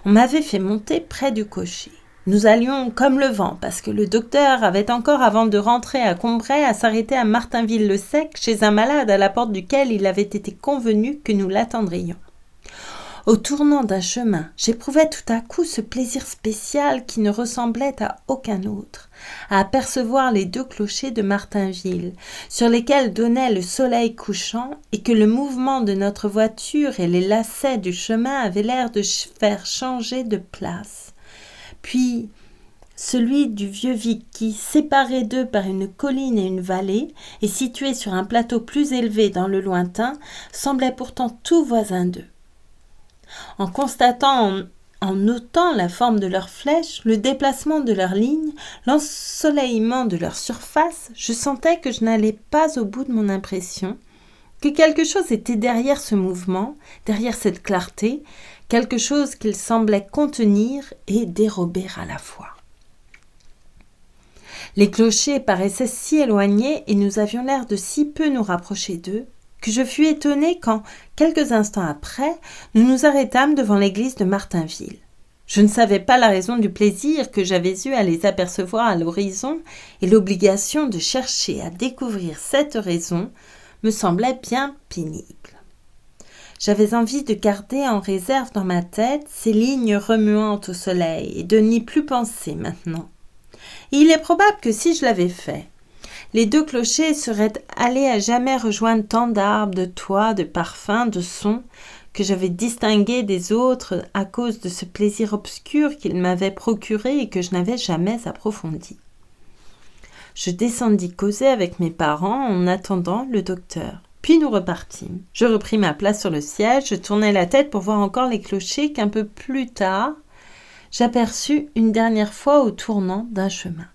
On m'avait fait monter près du cocher. Nous allions comme le vent, parce que le docteur avait encore, avant de rentrer à Combray, à s'arrêter à Martinville-le-Sec, chez un malade à la porte duquel il avait été convenu que nous l'attendrions. Au tournant d'un chemin, j'éprouvais tout à coup ce plaisir spécial qui ne ressemblait à aucun autre, à apercevoir les 2 clochers de Martainville, sur lesquels donnait le soleil couchant et que le mouvement de notre voiture et les lacets du chemin avaient l'air de faire changer de place. Puis celui du Vieux-Vic qui, séparé d'eux par une colline et une vallée, et situé sur un plateau plus élevé dans le lointain, semblait pourtant tout voisin d'eux. En notant la forme de leurs flèches, le déplacement de leurs lignes, l'ensoleillement de leur surface, je sentais que je n'allais pas au bout de mon impression, que quelque chose était derrière ce mouvement, derrière cette clarté, quelque chose qu'il semblait contenir et dérober à la fois. Les clochers paraissaient si éloignés et nous avions l'air de si peu nous rapprocher d'eux, que je fus étonnée quand, quelques instants après, nous nous arrêtâmes devant l'église de Martainville. Je ne savais pas la raison du plaisir que j'avais eu à les apercevoir à l'horizon, et l'obligation de chercher à découvrir cette raison me semblait bien pénible. J'avais envie de garder en réserve dans ma tête ces lignes remuantes au soleil et de n'y plus penser maintenant. Et il est probable que si je l'avais fait, les 2 clochers seraient allés à jamais rejoindre tant d'arbres, de toits, de parfums, de sons que j'avais distingués des autres à cause de ce plaisir obscur qu'ils m'avaient procuré et que je n'avais jamais approfondi. Je descendis causer avec mes parents en attendant le docteur. Puis nous repartîmes. Je repris ma place sur le siège, je tournai la tête pour voir encore les clochers qu'un peu plus tard, j'aperçus une dernière fois au tournant d'un chemin.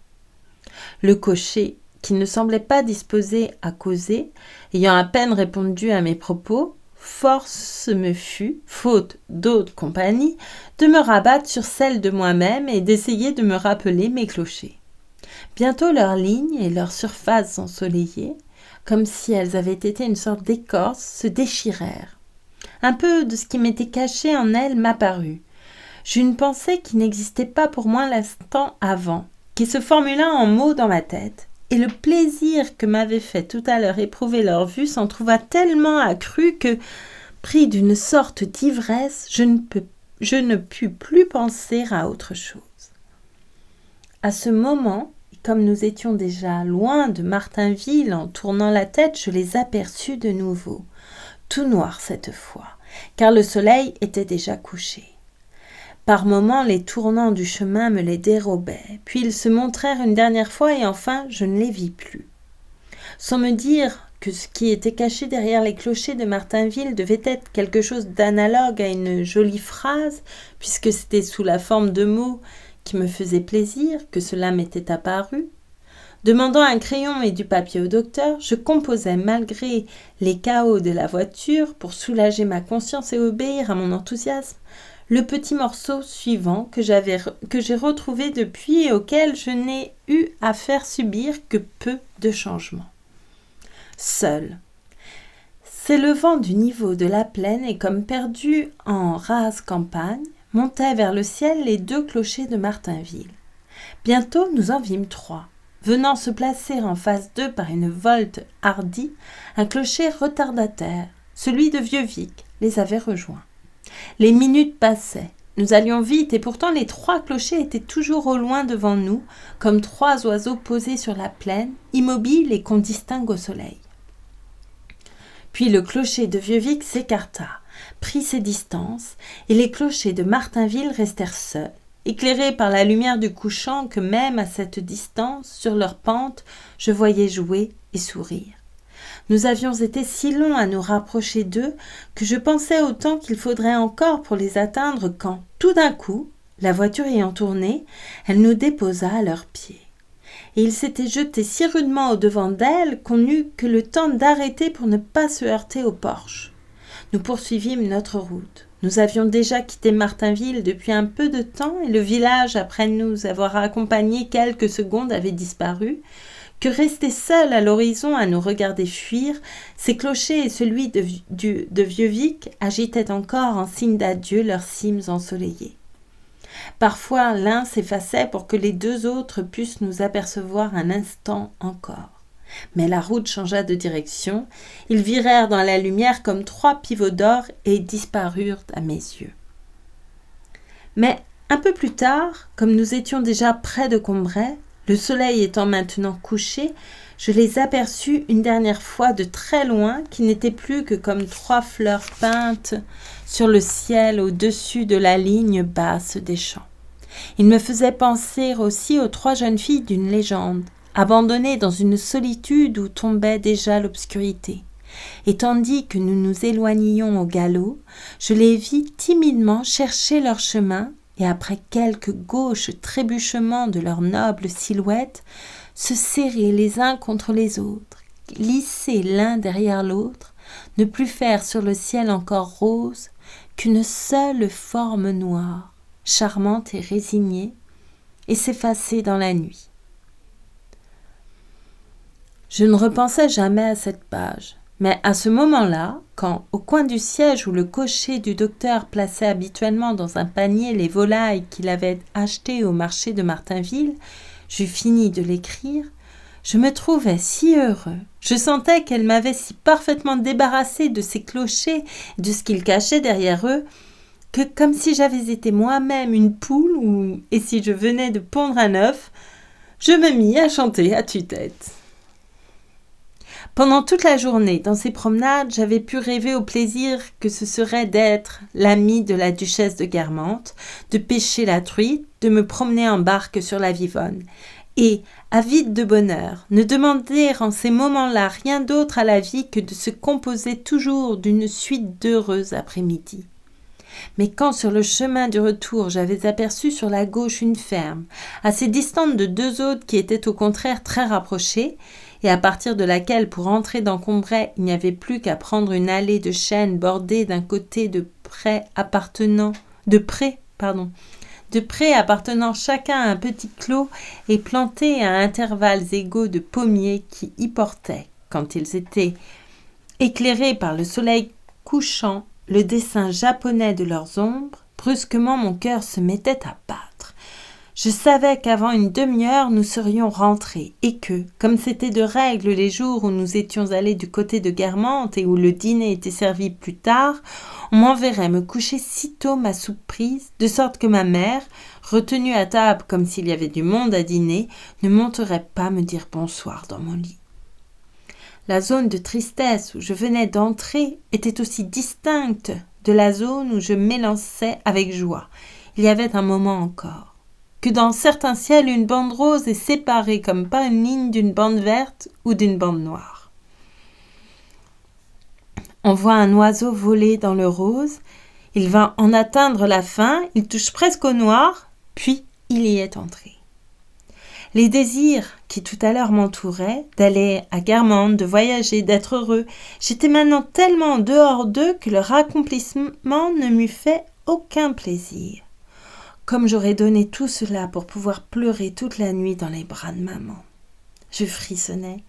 Le cocher, qui ne semblait pas disposé à causer, ayant à peine répondu à mes propos, force me fut, faute d'autre compagnie, de me rabattre sur celle de moi-même et d'essayer de me rappeler mes clochers. Bientôt leurs lignes et leurs surfaces ensoleillées, comme si elles avaient été une sorte d'écorce, se déchirèrent. Un peu de ce qui m'était caché en elles m'apparut. J'eus une pensée qui n'existait pas pour moi l'instant avant, qui se formula en mots dans ma tête, et le plaisir que m'avait fait tout à l'heure éprouver leur vue s'en trouva tellement accru que, pris d'une sorte d'ivresse, je ne pus plus penser à autre chose. À ce moment, et comme nous étions déjà loin de Martainville, en tournant la tête, je les aperçus de nouveau, tout noirs cette fois, car le soleil était déjà couché. Par moments, les tournants du chemin me les dérobaient, puis ils se montrèrent une dernière fois et enfin je ne les vis plus. Sans me dire que ce qui était caché derrière les clochers de Martainville devait être quelque chose d'analogue à une jolie phrase, puisque c'était sous la forme de mots qui me faisaient plaisir que cela m'était apparu. Demandant un crayon et du papier au docteur, je composais malgré les cahots de la voiture, pour soulager ma conscience et obéir à mon enthousiasme, le petit morceau suivant que j'ai retrouvé depuis et auquel je n'ai eu à faire subir que peu de changements. Seul, s'élevant du niveau de la plaine et comme perdu en rase campagne, montaient vers le ciel les 2 clochers de Martainville. Bientôt nous en vîmes 3. Venant se placer en face d'eux par une volte hardie, un clocher retardataire, celui de Vieux-Vic, les avait rejoints. Les minutes passaient, nous allions vite et pourtant les 3 clochers étaient toujours au loin devant nous, comme 3 oiseaux posés sur la plaine, immobiles et qu'on distingue au soleil. Puis le clocher de Vieux-Vic s'écarta, prit ses distances, et les clochers de Martainville restèrent seuls, éclairés par la lumière du couchant que même à cette distance, sur leur pente, je voyais jouer et sourire. Nous avions été si longs à nous rapprocher d'eux que je pensais au temps qu'il faudrait encore pour les atteindre quand, tout d'un coup, la voiture ayant tourné, elle nous déposa à leurs pieds. Et ils s'étaient jetés si rudement au-devant d'elle qu'on n'eut que le temps d'arrêter pour ne pas se heurter au porche. Nous poursuivîmes notre route. Nous avions déjà quitté Martainville depuis un peu de temps et le village, après nous avoir accompagnés quelques secondes, avait disparu, que restés seuls à l'horizon à nous regarder fuir, ces clochers et celui de Vieux-Vic agitaient encore en signe d'adieu leurs cimes ensoleillées. Parfois l'un s'effaçait pour que les 2 autres pussent nous apercevoir un instant encore. Mais la route changea de direction. Ils virèrent dans la lumière comme 3 pivots d'or et disparurent à mes yeux. Mais un peu plus tard, comme nous étions déjà près de Combray, le soleil étant maintenant couché, je les aperçus une dernière fois de très loin, qui n'étaient plus que comme 3 fleurs peintes sur le ciel au-dessus de la ligne basse des champs. Ils me faisaient penser aussi aux 3 jeunes filles d'une légende, abandonnées dans une solitude où tombait déjà l'obscurité. Et tandis que nous nous éloignions au galop, je les vis timidement chercher leur chemin, et après quelques gauches trébuchements de leurs nobles silhouettes, se serrer les uns contre les autres, glisser l'un derrière l'autre, ne plus faire sur le ciel encore rose qu'une seule forme noire, charmante et résignée, et s'effacer dans la nuit. Je ne repensais jamais à cette page, mais à ce moment-là, quand, au coin du siège où le cocher du docteur plaçait habituellement dans un panier les volailles qu'il avait achetées au marché de Martinville, j'eus fini de l'écrire, je me trouvais si heureux, je sentais qu'elle m'avait si parfaitement débarrassé de ces clochers et de ce qu'ils cachaient derrière eux, que comme si j'avais été moi-même une poule et si je venais de pondre un œuf, je me mis à chanter à tue-tête. Pendant toute la journée, dans ces promenades, j'avais pu rêver au plaisir que ce serait d'être l'amie de la duchesse de Guermantes, de pêcher la truite, de me promener en barque sur la Vivonne. Et, avide de bonheur, ne demander en ces moments-là rien d'autre à la vie que de se composer toujours d'une suite d'heureux après-midi. Mais quand sur le chemin du retour j'avais aperçu sur la gauche une ferme, assez distante de 2 autres qui étaient au contraire très rapprochées, et à partir de laquelle pour entrer dans Combray il n'y avait plus qu'à prendre une allée de chênes bordée d'un côté de prés appartenant chacun à un petit clos et plantés à intervalles égaux de pommiers qui y portaient, quand ils étaient éclairés par le soleil couchant, le dessin japonais de leurs ombres, brusquement mon cœur se mettait à battre. Je savais qu'avant une demi-heure nous serions rentrés et que, comme c'était de règle les jours où nous étions allés du côté de Guermantes et où le dîner était servi plus tard, on m'enverrait me coucher sitôt ma soupe prise, de sorte que ma mère, retenue à table comme s'il y avait du monde à dîner, ne monterait pas me dire bonsoir dans mon lit. La zone de tristesse où je venais d'entrer était aussi distincte de la zone où je m'élançais avec joie. Il y avait un moment encore. Que dans certains ciels, une bande rose est séparée comme par une ligne d'une bande verte ou d'une bande noire. On voit un oiseau voler dans le rose, il va en atteindre la fin, il touche presque au noir, puis il y est entré. Les désirs qui tout à l'heure m'entouraient, d'aller à Guermantes, de voyager, d'être heureux, j'étais maintenant tellement en dehors d'eux que leur accomplissement ne m'eût fait aucun plaisir. Comme j'aurais donné tout cela pour pouvoir pleurer toute la nuit dans les bras de maman. Je frissonnais.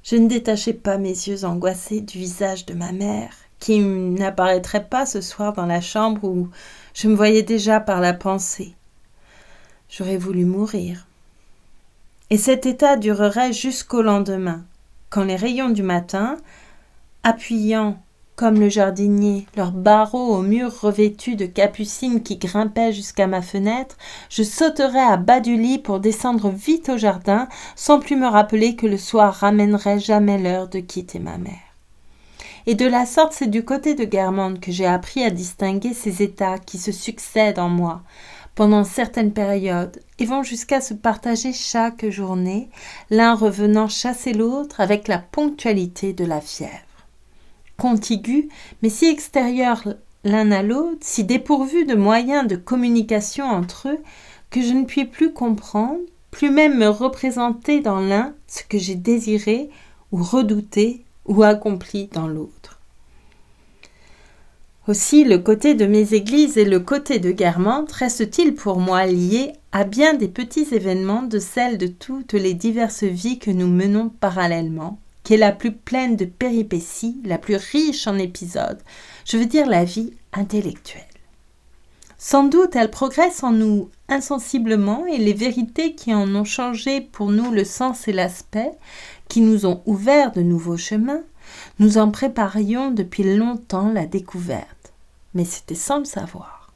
Je ne détachais pas mes yeux angoissés du visage de ma mère, qui n'apparaîtrait pas ce soir dans la chambre où je me voyais déjà par la pensée. J'aurais voulu mourir. Et cet état durerait jusqu'au lendemain, quand les rayons du matin, appuyant comme le jardinier, leurs barreaux aux murs revêtus de capucines qui grimpaient jusqu'à ma fenêtre, je sauterais à bas du lit pour descendre vite au jardin, sans plus me rappeler que le soir ramènerait jamais l'heure de quitter ma mère. Et de la sorte, c'est du côté de Guermantes que j'ai appris à distinguer ces états qui se succèdent en moi, pendant certaines périodes, et vont jusqu'à se partager chaque journée, l'un revenant chasser l'autre avec la ponctualité de la fièvre. Contigus, mais si extérieurs l'un à l'autre, si dépourvus de moyens de communication entre eux, que je ne puis plus comprendre, plus même me représenter dans l'un ce que j'ai désiré, ou redouté, ou accompli dans l'autre. Aussi, le côté de mes églises et le côté de Guermantes restent-ils pour moi liés à bien des petits événements de celles de toutes les diverses vies que nous menons parallèlement, qui est la plus pleine de péripéties, la plus riche en épisodes, je veux dire la vie intellectuelle. Sans doute elle progresse en nous insensiblement et les vérités qui en ont changé pour nous le sens et l'aspect, qui nous ont ouvert de nouveaux chemins, nous en préparions depuis longtemps la découverte, mais c'était sans le savoir.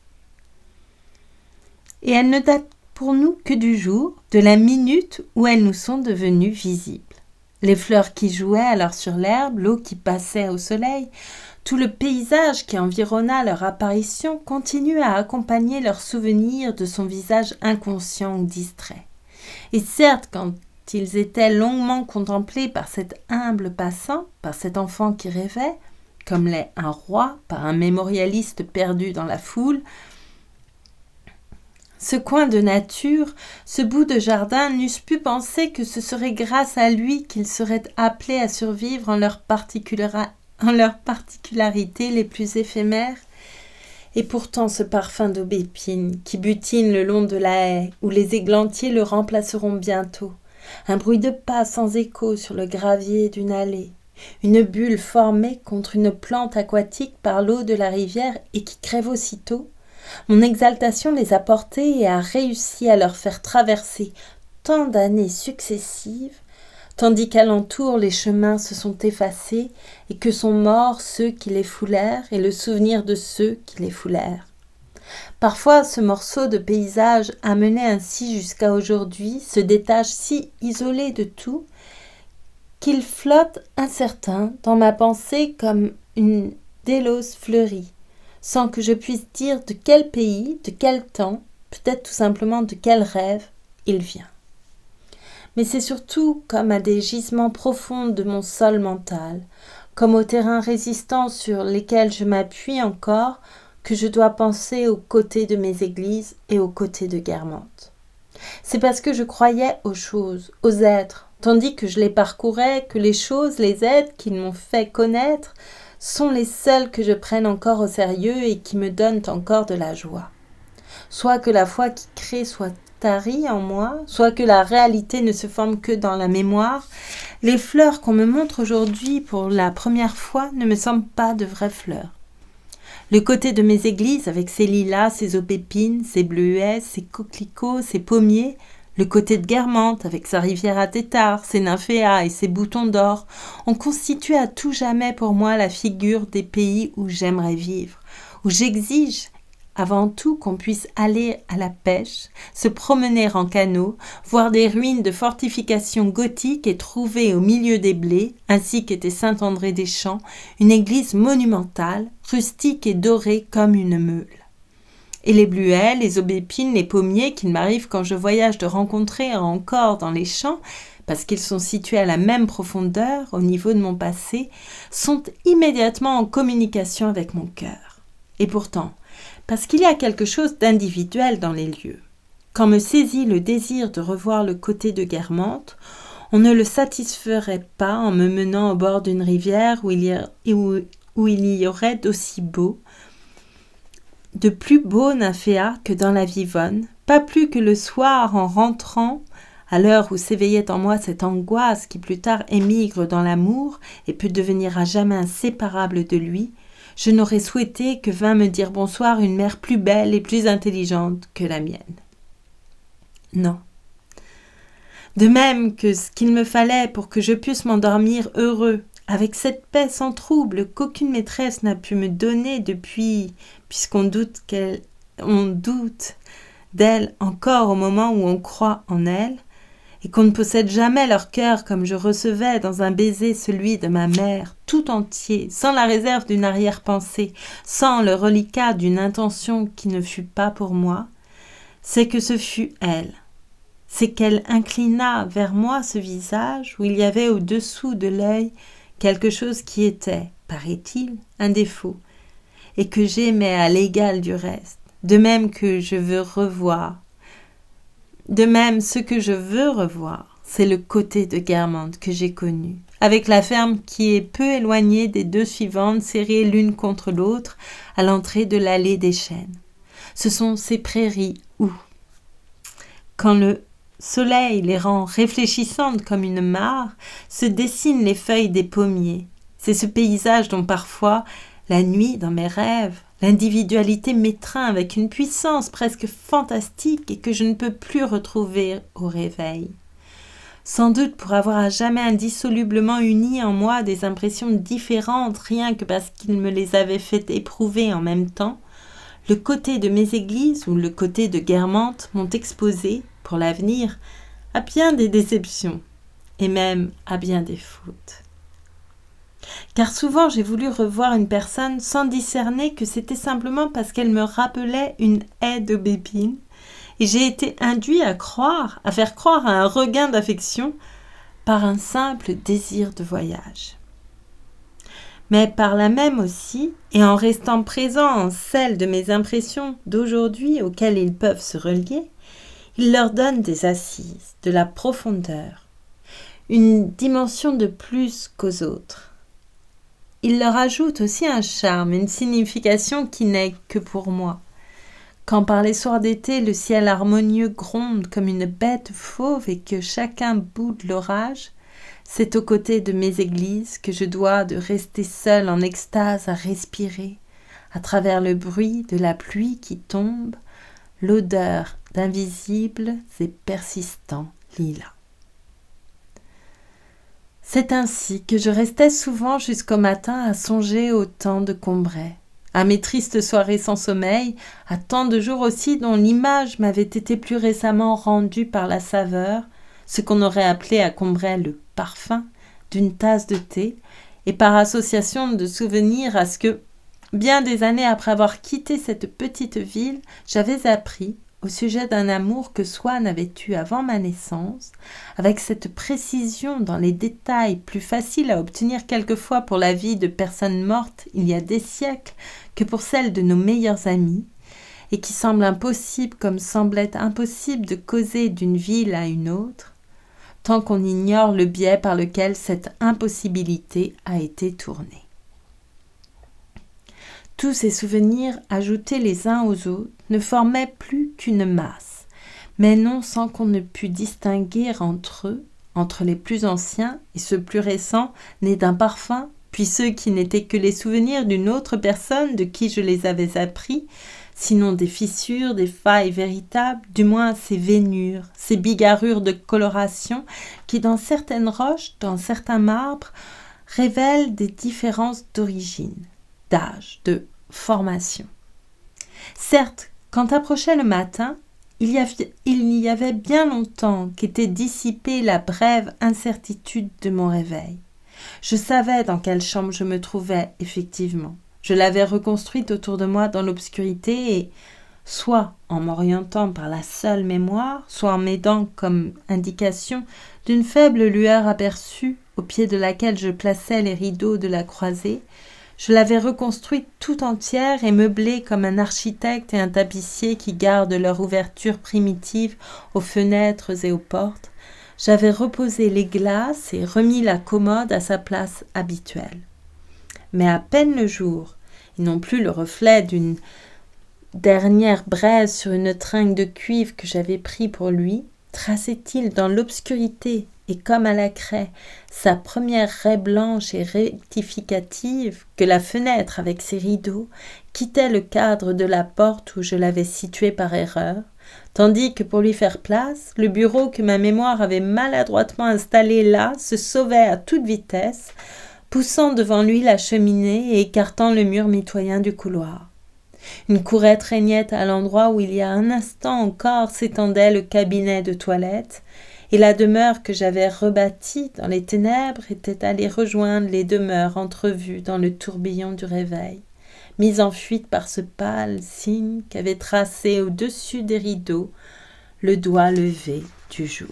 Et elles ne datent pour nous que du jour, de la minute où elles nous sont devenues visibles. Les fleurs qui jouaient alors sur l'herbe, l'eau qui passait au soleil, tout le paysage qui environna leur apparition continue à accompagner leur souvenir de son visage inconscient ou distrait. Et certes, quand ils étaient longuement contemplés par cet humble passant, par cet enfant qui rêvait, comme l'est un roi par un mémorialiste perdu dans la foule, ce coin de nature, ce bout de jardin, n'eussent pu penser que ce serait grâce à lui qu'ils seraient appelés à survivre en leurs particularités les plus éphémères. Et pourtant ce parfum d'aubépine qui butine le long de la haie, où les églantiers le remplaceront bientôt, un bruit de pas sans écho sur le gravier d'une allée, une bulle formée contre une plante aquatique par l'eau de la rivière et qui crève aussitôt, mon exaltation les a portés et a réussi à leur faire traverser tant d'années successives, tandis qu'alentour les chemins se sont effacés et que sont morts ceux qui les foulèrent et le souvenir de ceux qui les foulèrent. Parfois, ce morceau de paysage amené ainsi jusqu'à aujourd'hui se détache si isolé de tout qu'il flotte incertain dans ma pensée comme une délose fleurie, sans que je puisse dire de quel pays, de quel temps, peut-être tout simplement de quel rêve il vient. Mais c'est surtout comme à des gisements profonds de mon sol mental, comme aux terrains résistants sur lesquels je m'appuie encore, que je dois penser aux côtés de mes églises et aux côtés de Guermantes. C'est parce que je croyais aux choses, aux êtres, tandis que je les parcourais, que les choses, les êtres qu'ils m'ont fait connaître, sont les seuls que je prenne encore au sérieux et qui me donnent encore de la joie. Soit que la foi qui crée soit tarie en moi, soit que la réalité ne se forme que dans la mémoire, les fleurs qu'on me montre aujourd'hui pour la première fois ne me semblent pas de vraies fleurs. Le côté de mes églises, avec ses lilas, ses aubépines, ses bleuets, ses coquelicots, ses pommiers, le côté de Guermantes, avec sa rivière à tétard, ses nymphéas et ses boutons d'or, ont constitué à tout jamais pour moi la figure des pays où j'aimerais vivre, où j'exige avant tout qu'on puisse aller à la pêche, se promener en canot, voir des ruines de fortifications gothiques et trouver au milieu des blés, ainsi qu'était Saint-André-des-Champs, une église monumentale, rustique et dorée comme une meule. Et les bleuets, les aubépines, les pommiers qu'il m'arrive quand je voyage de rencontrer encore dans les champs, parce qu'ils sont situés à la même profondeur, au niveau de mon passé, sont immédiatement en communication avec mon cœur. Et pourtant, parce qu'il y a quelque chose d'individuel dans les lieux. Quand me saisit le désir de revoir le côté de Guermantes, on ne le satisferait pas en me menant au bord d'une rivière où il y aurait d'aussi beau, de plus beaux nymphéas que dans la Vivonne, pas plus que le soir en rentrant, à l'heure où s'éveillait en moi cette angoisse qui plus tard émigre dans l'amour et peut devenir à jamais inséparable de lui, je n'aurais souhaité que vint me dire bonsoir une mère plus belle et plus intelligente que la mienne. Non. De même que ce qu'il me fallait pour que je puisse m'endormir heureux, avec cette paix sans trouble qu'aucune maîtresse n'a pu me donner depuis, puisqu'on doute d'elle encore au moment où on croit en elle, et qu'on ne possède jamais leur cœur comme je recevais dans un baiser celui de ma mère, tout entier, sans la réserve d'une arrière-pensée, sans le reliquat d'une intention qui ne fut pas pour moi, c'est que ce fut elle. C'est qu'elle inclina vers moi ce visage où il y avait au-dessous de l'œil quelque chose qui était, paraît-il, un défaut, et que j'aimais à l'égal du reste, de même que je veux revoir. De même, ce que je veux revoir, c'est le côté de Guermantes que j'ai connu, avec la ferme qui est peu éloignée des deux suivantes, serrées l'une contre l'autre, à l'entrée de l'allée des chênes. Ce sont ces prairies où, quand le soleil les rend réfléchissantes comme une mare, se dessinent les feuilles des pommiers. C'est ce paysage dont parfois, la nuit, dans mes rêves, L'individualité m'étreint avec une puissance presque fantastique et que je ne peux plus retrouver au réveil. Sans doute pour avoir à jamais indissolublement uni en moi des impressions différentes rien que parce qu'il me les avait fait éprouver en même temps, le côté de Méséglise ou le côté de Guermantes m'ont exposé, pour l'avenir, à bien des déceptions et même à bien des fautes. Car souvent j'ai voulu revoir une personne sans discerner que c'était simplement parce qu'elle me rappelait une haie d'aubépine, et j'ai été induit à faire croire à un regain d'affection par un simple désir de voyage. Mais par là même aussi, et en restant présent en celles de mes impressions d'aujourd'hui auxquelles ils peuvent se relier, il leur donne des assises, de la profondeur, une dimension de plus qu'aux autres. Il leur ajoute aussi un charme, une signification qui n'est que pour moi. Quand par les soirs d'été le ciel harmonieux gronde comme une bête fauve et que chacun boude l'orage, c'est aux côtés de Méséglise que je dois de rester seule en extase à respirer, à travers le bruit de la pluie qui tombe, l'odeur d'invisibles et persistants lilas. C'est ainsi que je restais souvent jusqu'au matin à songer au temps de Combray, à mes tristes soirées sans sommeil, à tant de jours aussi dont l'image m'avait été plus récemment rendue par la saveur, ce qu'on aurait appelé à Combray le parfum, d'une tasse de thé, et par association de souvenirs à ce que, bien des années après avoir quitté cette petite ville, j'avais appris, au sujet d'un amour que Swann avait eu avant ma naissance, avec cette précision dans les détails plus faciles à obtenir quelquefois pour la vie de personnes mortes il y a des siècles que pour celle de nos meilleurs amis, et qui semble impossible comme semblait impossible de causer d'une ville à une autre, tant qu'on ignore le biais par lequel cette impossibilité a été tournée. Tous ces souvenirs, ajoutés les uns aux autres, ne formaient plus qu'une masse, mais non sans qu'on ne pût distinguer entre eux, entre les plus anciens et ceux plus récents, nés d'un parfum, puis ceux qui n'étaient que les souvenirs d'une autre personne de qui je les avais appris, sinon des fissures, des failles véritables, du moins ces veinures, ces bigarrures de coloration qui, dans certaines roches, dans certains marbres, révèlent des différences d'origine, d'âge, de formation. Certes, quand approchait le matin, il y avait bien longtemps qu'était dissipée la brève incertitude de mon réveil. Je savais dans quelle chambre je me trouvais, effectivement. Je l'avais reconstruite autour de moi dans l'obscurité et, soit en m'orientant par la seule mémoire, soit en m'aidant comme indication d'une faible lueur aperçue au pied de laquelle je plaçais les rideaux de la croisée, je l'avais reconstruite tout entière et meublée comme un architecte et un tapissier qui gardent leur ouverture primitive aux fenêtres et aux portes. J'avais reposé les glaces et remis la commode à sa place habituelle. Mais à peine le jour, et non plus le reflet d'une dernière braise sur une tringle de cuivre que j'avais pris pour lui, traçait-il dans l'obscurité et comme à la craie sa première raie blanche et rectificative que la fenêtre avec ses rideaux quittait le cadre de la porte où je l'avais située par erreur, tandis que pour lui faire place, le bureau que ma mémoire avait maladroitement installé là se sauvait à toute vitesse, poussant devant lui la cheminée et écartant le mur mitoyen du couloir. Une courette régnait à l'endroit où il y a un instant encore s'étendait le cabinet de toilette, et la demeure que j'avais rebâtie dans les ténèbres était allée rejoindre les demeures entrevues dans le tourbillon du réveil, mise en fuite par ce pâle signe qu'avait tracé au-dessus des rideaux le doigt levé du jour.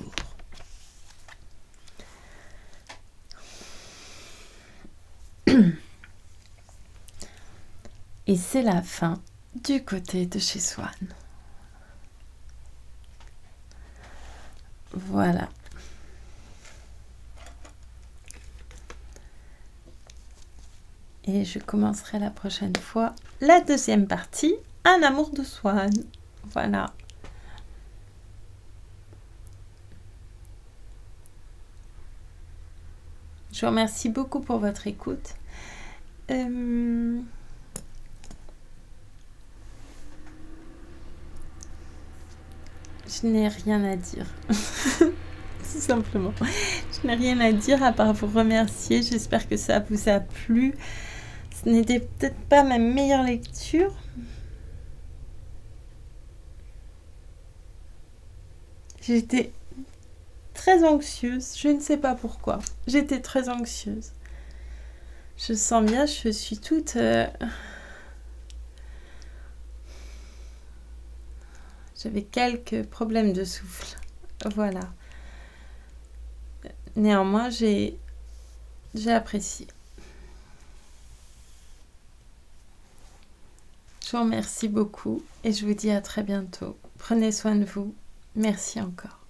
Et c'est la fin du côté de chez Swann. Voilà. Et je commencerai la prochaine fois la deuxième partie, Un amour de Swann. Voilà. Je vous remercie beaucoup pour votre écoute. Je n'ai rien à dire. Tout simplement. Je n'ai rien à dire à part vous remercier. J'espère que ça vous a plu. Ce n'était peut-être pas ma meilleure lecture. J'étais très anxieuse. Je ne sais pas pourquoi. J'étais très anxieuse. Je sens bien, je suis toute... J'avais quelques problèmes de souffle. Voilà. Néanmoins, j'ai apprécié. Je vous remercie beaucoup et je vous dis à très bientôt. Prenez soin de vous. Merci encore.